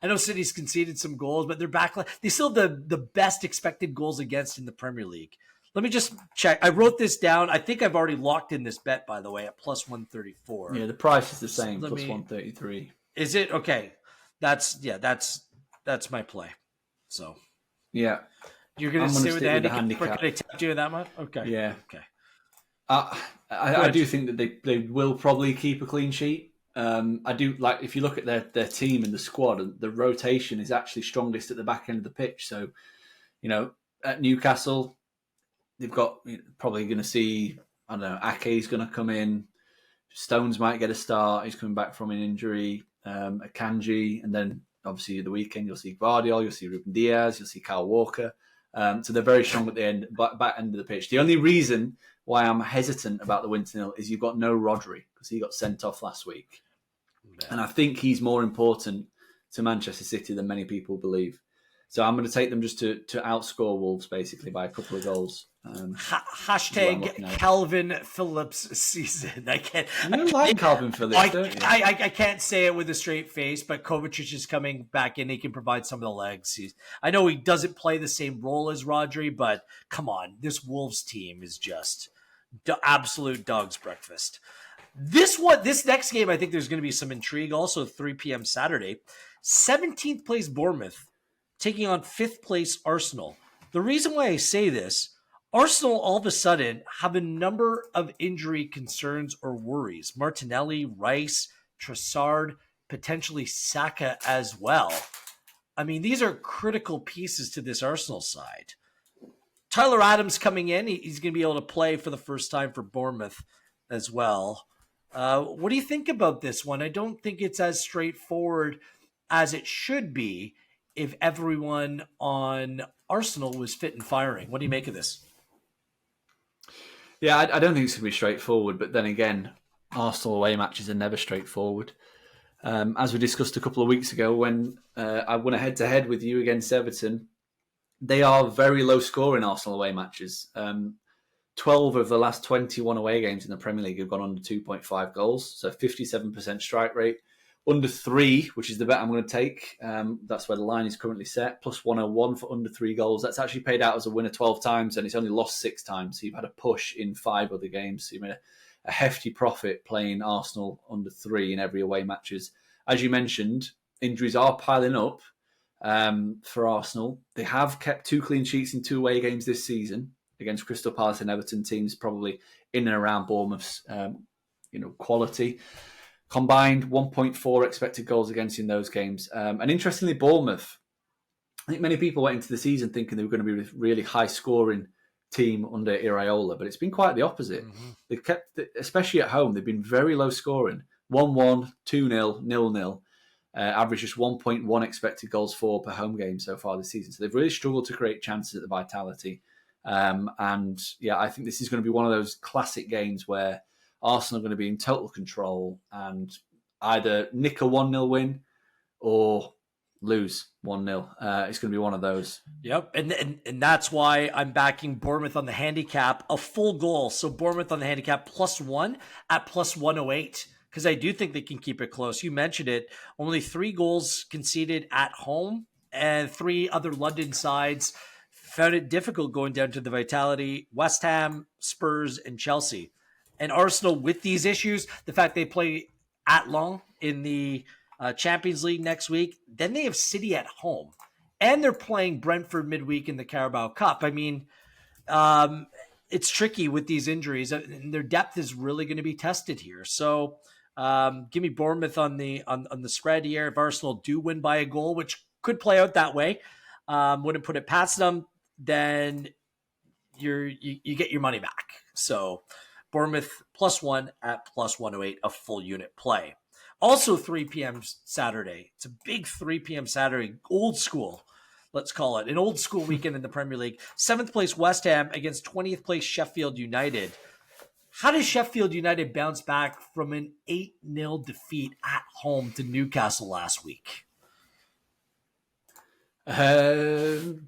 know City's conceded some goals, but they're back. They still have the best expected goals against in the Premier League. Let me just check. I wrote this down. I think I've already locked in this bet, by the way, at +134. Yeah, the price is the same, +133. Is it? Okay. That's my play. So yeah. You're going to stay with the handicap. Could I tempt you with that much? Okay. Yeah. Okay. I do think that they will probably keep a clean sheet. I do like, if you look at their team and the squad, the rotation is actually strongest at the back end of the pitch. So, at Newcastle, they've got probably going to see, I don't know, Ake's going to come in. Stones might get a start. He's coming back from an injury. Akanji, and then obviously the weekend you'll see Gvardiol, you'll see Ruben Diaz, you'll see Kyle Walker. So they're very strong at the back end of the pitch. The only reason why I'm hesitant about the win to nil is you've got no Rodri because he got sent off last week. Yeah. And I think he's more important to Manchester City than many people believe. So I'm going to take them just to outscore Wolves basically by a couple of goals. Hashtag Calvin Phillips season. You like Calvin Phillips, don't you? I can't say it with a straight face, but Kovacic is coming back in. He can provide some of the legs. I know he doesn't play the same role as Rodri, but come on, this Wolves team is just absolute dog's breakfast. This next game, I think there's going to be some intrigue. Also, 3 p.m. Saturday, 17th place Bournemouth taking on 5th place Arsenal. The reason why I say this, Arsenal all of a sudden have a number of injury concerns or worries. Martinelli, Rice, Trossard, potentially Saka as well. I mean, these are critical pieces to this Arsenal side. Tyler Adams coming in, he's going to be able to play for the first time for Bournemouth as well. What do you think about this one? I don't think it's as straightforward as it should be if everyone on Arsenal was fit and firing. What do you make of this? Yeah, I don't think it's going to be straightforward, but then again, Arsenal away matches are never straightforward. As we discussed a couple of weeks ago when I won a head-to-head with you against Everton, they are very low-scoring Arsenal away matches. 12 of the last 21 away games in the Premier League have gone under 2.5 goals, so 57% strike rate. Under 3, which is the bet I'm going to take. That's where the line is currently set. Plus 101 for under 3 goals. That's actually paid out as a winner 12 times, and it's only lost 6 times. So you've had a push in 5 other games. So you made a hefty profit playing Arsenal under 3 in every away matches. As you mentioned, injuries are piling up for Arsenal. They have kept 2 clean sheets in 2 away games this season against Crystal Palace and Everton, teams probably in and around Bournemouth's quality. Combined 1.4 expected goals against in those games. And interestingly, Bournemouth, I think many people went into the season thinking they were going to be a really high-scoring team under Iraola, but it's been quite the opposite. Mm-hmm. They've kept, especially at home, they've been very low-scoring. 1-1, 2-0, 0-0. Average just 1.1 expected goals for per home game so far this season. So they've really struggled to create chances at the Vitality. And yeah, I think this is going to be one of those classic games where Arsenal are going to be in total control and either nick a 1-0 win or lose 1-0. It's going to be one of those. Yep, and that's why I'm backing Bournemouth on the handicap, a full goal. So Bournemouth on the handicap +1 at +108, because I do think they can keep it close. You mentioned it, only 3 goals conceded at home, and 3 other London sides found it difficult going down to the Vitality, West Ham, Spurs, and Chelsea. And Arsenal, with these issues, the fact they play at Lyon in the Champions League next week, then they have City at home. And they're playing Brentford midweek in the Carabao Cup. I mean, it's tricky with these injuries. And their depth is really going to be tested here. So give me Bournemouth on the spread here. If Arsenal do win by a goal, which could play out that way, wouldn't put it past them, then you get your money back. So Bournemouth +1 at +108, a full unit play. Also 3 p.m. Saturday. It's a big 3 p.m. Saturday. Old school, let's call it. An old school weekend in the Premier League. 7th place West Ham against 20th place Sheffield United. How does Sheffield United bounce back from an 8-0 defeat at home to Newcastle last week? That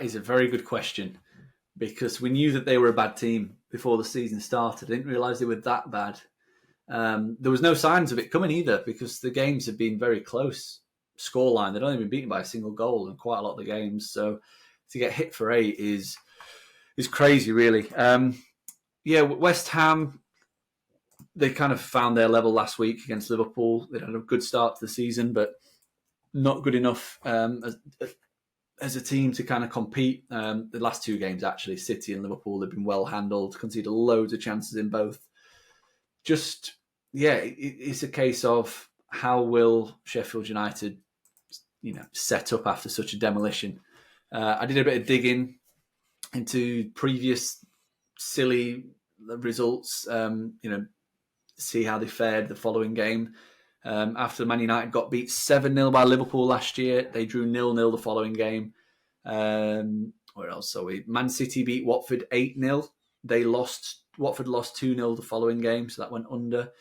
is a very good question, because we knew that they were a bad team before the season started. I didn't realise they were that bad. There was no signs of it coming either, because the games have been very close scoreline. They'd only been beaten by a single goal in quite a lot of the games. So to get hit for 8 is crazy, really. West Ham, they kind of found their level last week against Liverpool. They had a good start to the season, but not good enough as a team to kind of compete. The last 2 games, actually, City and Liverpool, they've been well handled, conceded loads of chances in both. Just, it's a case of how will Sheffield United, set up after such a demolition. I did a bit of digging into previous silly results, see how they fared the following game. After Man United got beat 7-0 by Liverpool last year, they drew 0-0 the following game. Where else are we? Man City beat Watford 8-0. Watford lost 2-0 the following game, so that went under.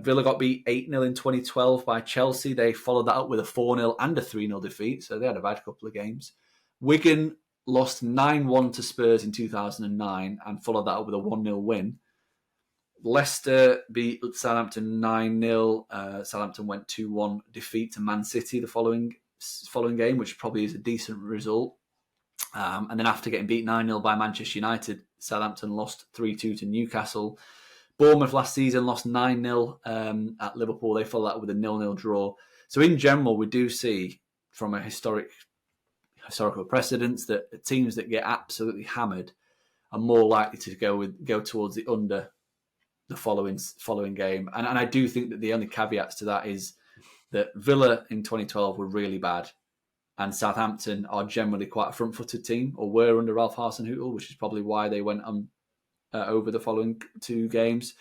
Villa got beat 8-0 in 2012 by Chelsea. They followed that up with a 4-0 and a 3-0 defeat, so they had a bad couple of games. Wigan lost 9-1 to Spurs in 2009 and followed that up with a 1-0 win. Leicester beat Southampton 9-0. Southampton went 2-1 defeat to Man City the following game, which probably is a decent result. And then after getting beat 9-0 by Manchester United, Southampton lost 3-2 to Newcastle. Bournemouth last season lost 9-0 at Liverpool. They followed that with a 0-0 draw. So in general, we do see from a historical precedence that teams that get absolutely hammered are more likely to go towards the under the following game. And I do think that the only caveats to that is that Villa in 2012 were really bad, and Southampton are generally quite a front-footed team, or were under Ralph Hasenhüttl, which is probably why they went over the following two games.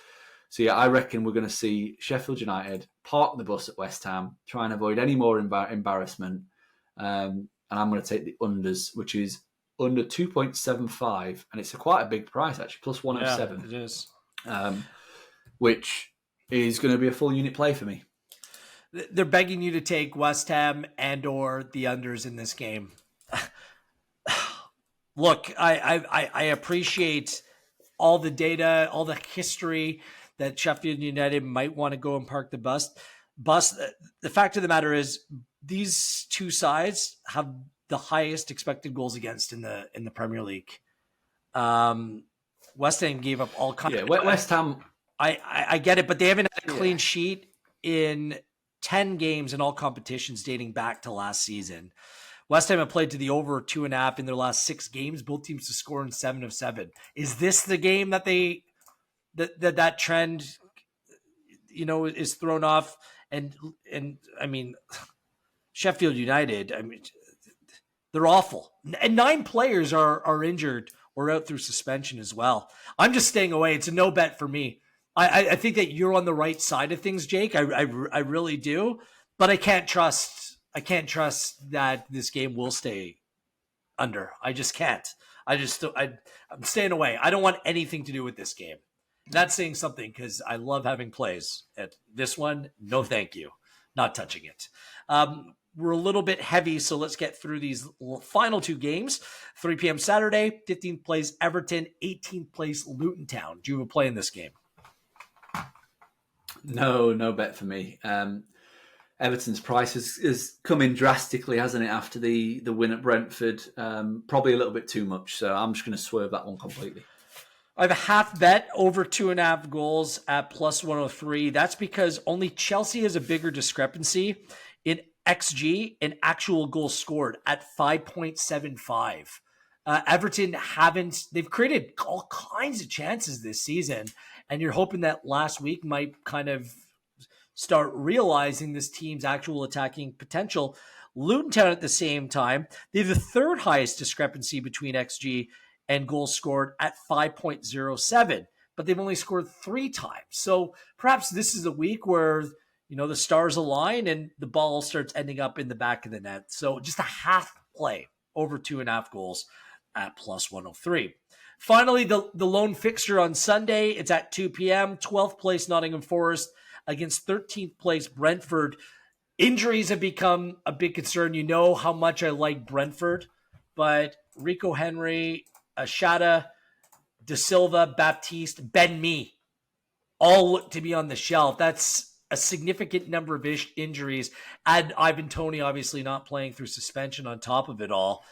So yeah, I reckon we're going to see Sheffield United park the bus at West Ham, try and avoid any more embarrassment, and I'm going to take the unders, which is under 2.75, and it's quite a big price actually, plus 107. Yeah, it is. Which is going to be a full unit play for me. They're begging you to take West Ham and or the unders in this game. Look, I appreciate all the data, all the history that Sheffield United might want to go and park the bus. The fact of the matter is, these two sides have the highest expected goals against in the Premier League. West Ham gave up all kinds. Yeah, West Ham. I get it, but they haven't had a clean sheet in 10 games in all competitions dating back to last season. West Ham have played to the over 2.5 in their last 6 games. Both teams to score in 7 of 7. Is this the game that that trend, is thrown off? And I mean, Sheffield United, I mean, they're awful. And 9 players are injured or out through suspension as well. I'm just staying away. It's a no bet for me. I think that you're on the right side of things, Jake. I really do, but I can't trust that this game will stay under. I just can't. I'm staying away. I don't want anything to do with this game. Not saying something because I love having plays. At this one, no thank you. Not touching it. We're a little bit heavy, so let's get through these final 2 games. 3 p.m. Saturday, 15th place Everton, 18th place Luton Town. Do you have a play in this game? No bet for me. Everton's price has come in drastically, hasn't it, after the win at Brentford? Probably a little bit too much, so I'm just going to swerve that one completely. I have a half bet over 2.5 goals at plus 103. That's because only Chelsea has a bigger discrepancy in XG and actual goals scored at 5.75. Everton they've created all kinds of chances this season, and you're hoping that last week might kind of start realizing this team's actual attacking potential. Luton Town at the same time, they have the 3rd highest discrepancy between XG and goals scored at 5.07, but they've only scored 3 times. So perhaps this is a week where, the stars align and the ball starts ending up in the back of the net. So just a half play over 2.5 goals at plus 103. Finally, the lone fixture on Sunday, it's at 2 p.m., 12th place Nottingham Forest against 13th place Brentford. Injuries have become a big concern. You know how much I like Brentford, but Rico Henry, Ashada, De Silva, Baptiste, Ben Mee all look to be on the shelf. That's a significant number of injuries. Add Ivan Toney obviously not playing through suspension on top of it all.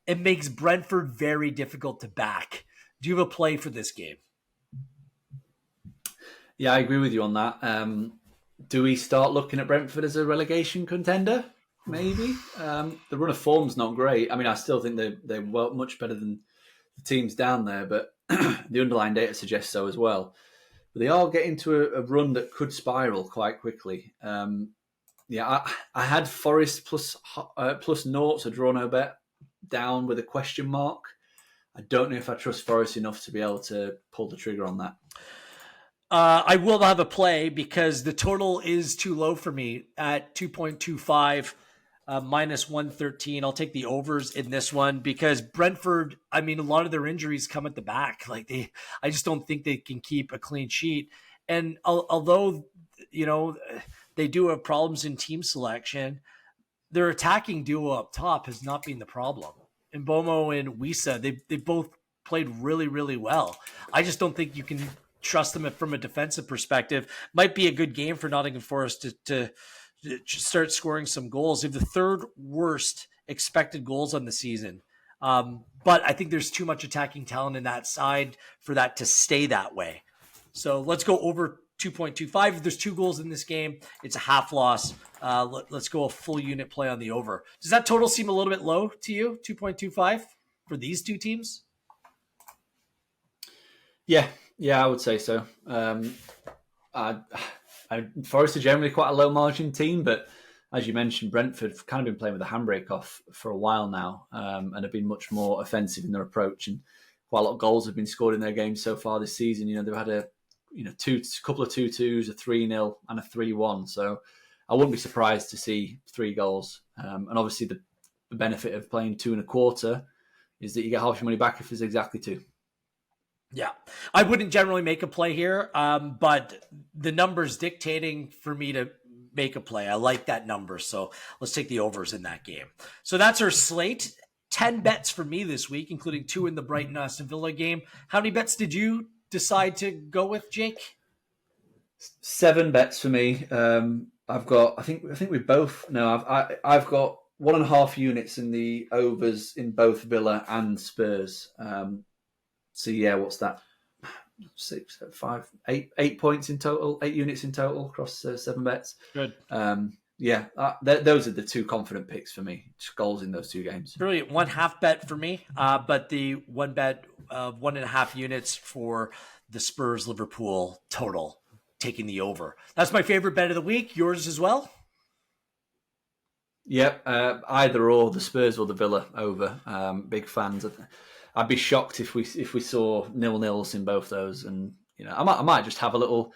It makes Brentford very difficult to back. Do you have a play for this game? Yeah, I agree with you on that. Do we start looking at Brentford as a relegation contender? Maybe. The run of form's not great. I mean, I still think they're much better than the teams down there, but the underlying data suggests so as well. But they are getting to a run that could spiral quite quickly. I had Forest plus noughts, a draw no bet, down with a question mark. I don't know if I trust Forest enough to be able to pull the trigger on that. I will have a play because the total is too low for me at 2.25. minus 113. I'll take the overs in this one because Brentford, I mean, a lot of their injuries come at the back. I just don't think they can keep a clean sheet. And although, they do have problems in team selection, their attacking duo up top has not been the problem. And Bomo and Wisa, they both played really, really well. I just don't think you can trust them from a defensive perspective. Might be a good game for Nottingham Forest to start scoring some goals. They have the third worst expected goals on the season. But I think there's too much attacking talent in that side for that to stay that way. So let's go over 2.25. If there's 2 goals in this game, it's a half loss. Let's go a full unit play on the over. Does that total seem a little bit low to you, 2.25, for these 2 teams? Yeah, I would say so. Forest are generally quite a low margin team, but as you mentioned, Brentford have kind of been playing with the handbrake off for a while now, and have been much more offensive in their approach, and quite a lot of goals have been scored in their games so far this season. They've had a couple of 2-2s, a 3-0 and a 3-1. So I wouldn't be surprised to see 3 goals. And obviously the benefit of playing 2.25 is that you get half your money back if it's exactly 2. Yeah, I wouldn't generally make a play here, but the number's dictating for me to make a play. I like that number, so let's take the overs in that game. So that's our slate. 10 bets for me this week, including 2 in the Brighton Aston Villa game. How many bets did you decide to go with, Jake? 7 bets for me. I've got. I think we both. No, I've got 1.5 units in the overs in both Villa and Spurs. So yeah, what's that? 6, 5, 8 points in total. 8 units in total across 7 bets. Good. Those are the 2 confident picks for me. Just goals in those 2 games. Brilliant. 1.5 bet for me, but the 1 bet of 1.5 units for the Spurs Liverpool total, taking the over. That's my favorite bet of the week. Yours as well? Yep. Either or, the Spurs or the Villa over. Big fans. I'd be shocked if we saw 0-0s in both those, and I might just have a little,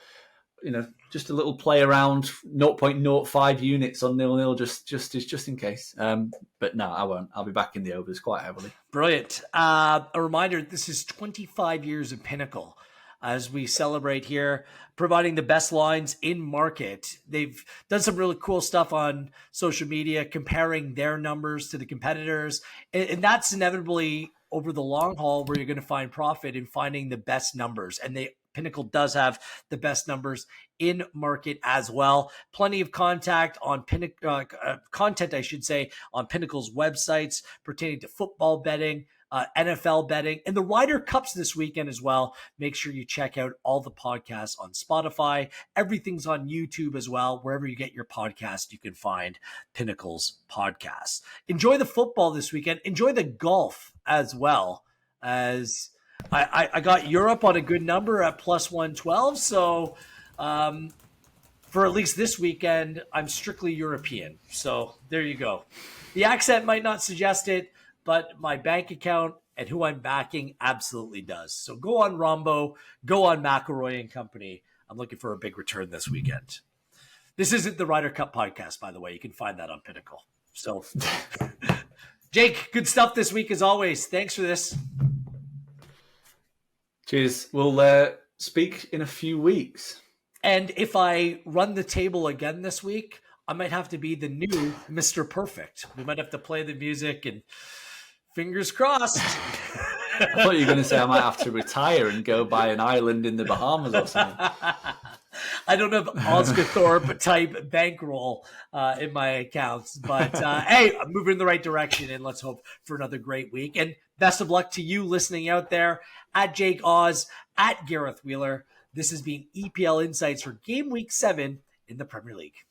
just a little play around 0.05 units on 0-0 just in case. But no, I won't. I'll be back in the overs quite heavily. Brilliant. A reminder: this is 25 years of Pinnacle as we celebrate here, providing the best lines in market. They've done some really cool stuff on social media, comparing their numbers to the competitors, and that's inevitably over the long haul where you're going to find profit in finding the best numbers. And Pinnacle does have the best numbers in market as well. Plenty of content, I should say, on Pinnacle's websites pertaining to football betting, NFL betting, and the Ryder Cups this weekend as well. Make sure you check out all the podcasts on Spotify. Everything's on YouTube as well. Wherever you get your podcast, you can find Pinnacle's podcasts. Enjoy the football this weekend. Enjoy the golf as well, as I got Europe on a good number at plus 112. So for at least this weekend, I'm strictly European. So there you go. The accent might not suggest it, but my bank account and who I'm backing absolutely does. So go on Rombo, go on McElroy and company. I'm looking for a big return this weekend. This isn't the Ryder Cup podcast, by the way. You can find that on Pinnacle. So, Jake, good stuff this week as always. Thanks for this. Cheers. We'll speak in a few weeks. And if I run the table again this week, I might have to be the new Mr. Perfect. We might have to play the music and fingers crossed. I thought you were going to say I might have to retire and go buy an island in the Bahamas or something. I don't have Osgathorpe type bankroll in my accounts, but hey, I'm moving in the right direction, and let's hope for another great week. And best of luck to you listening out there. At Jake Oz, at Gareth Wheeler. This has been EPL Insights for Game Week 7 in the Premier League.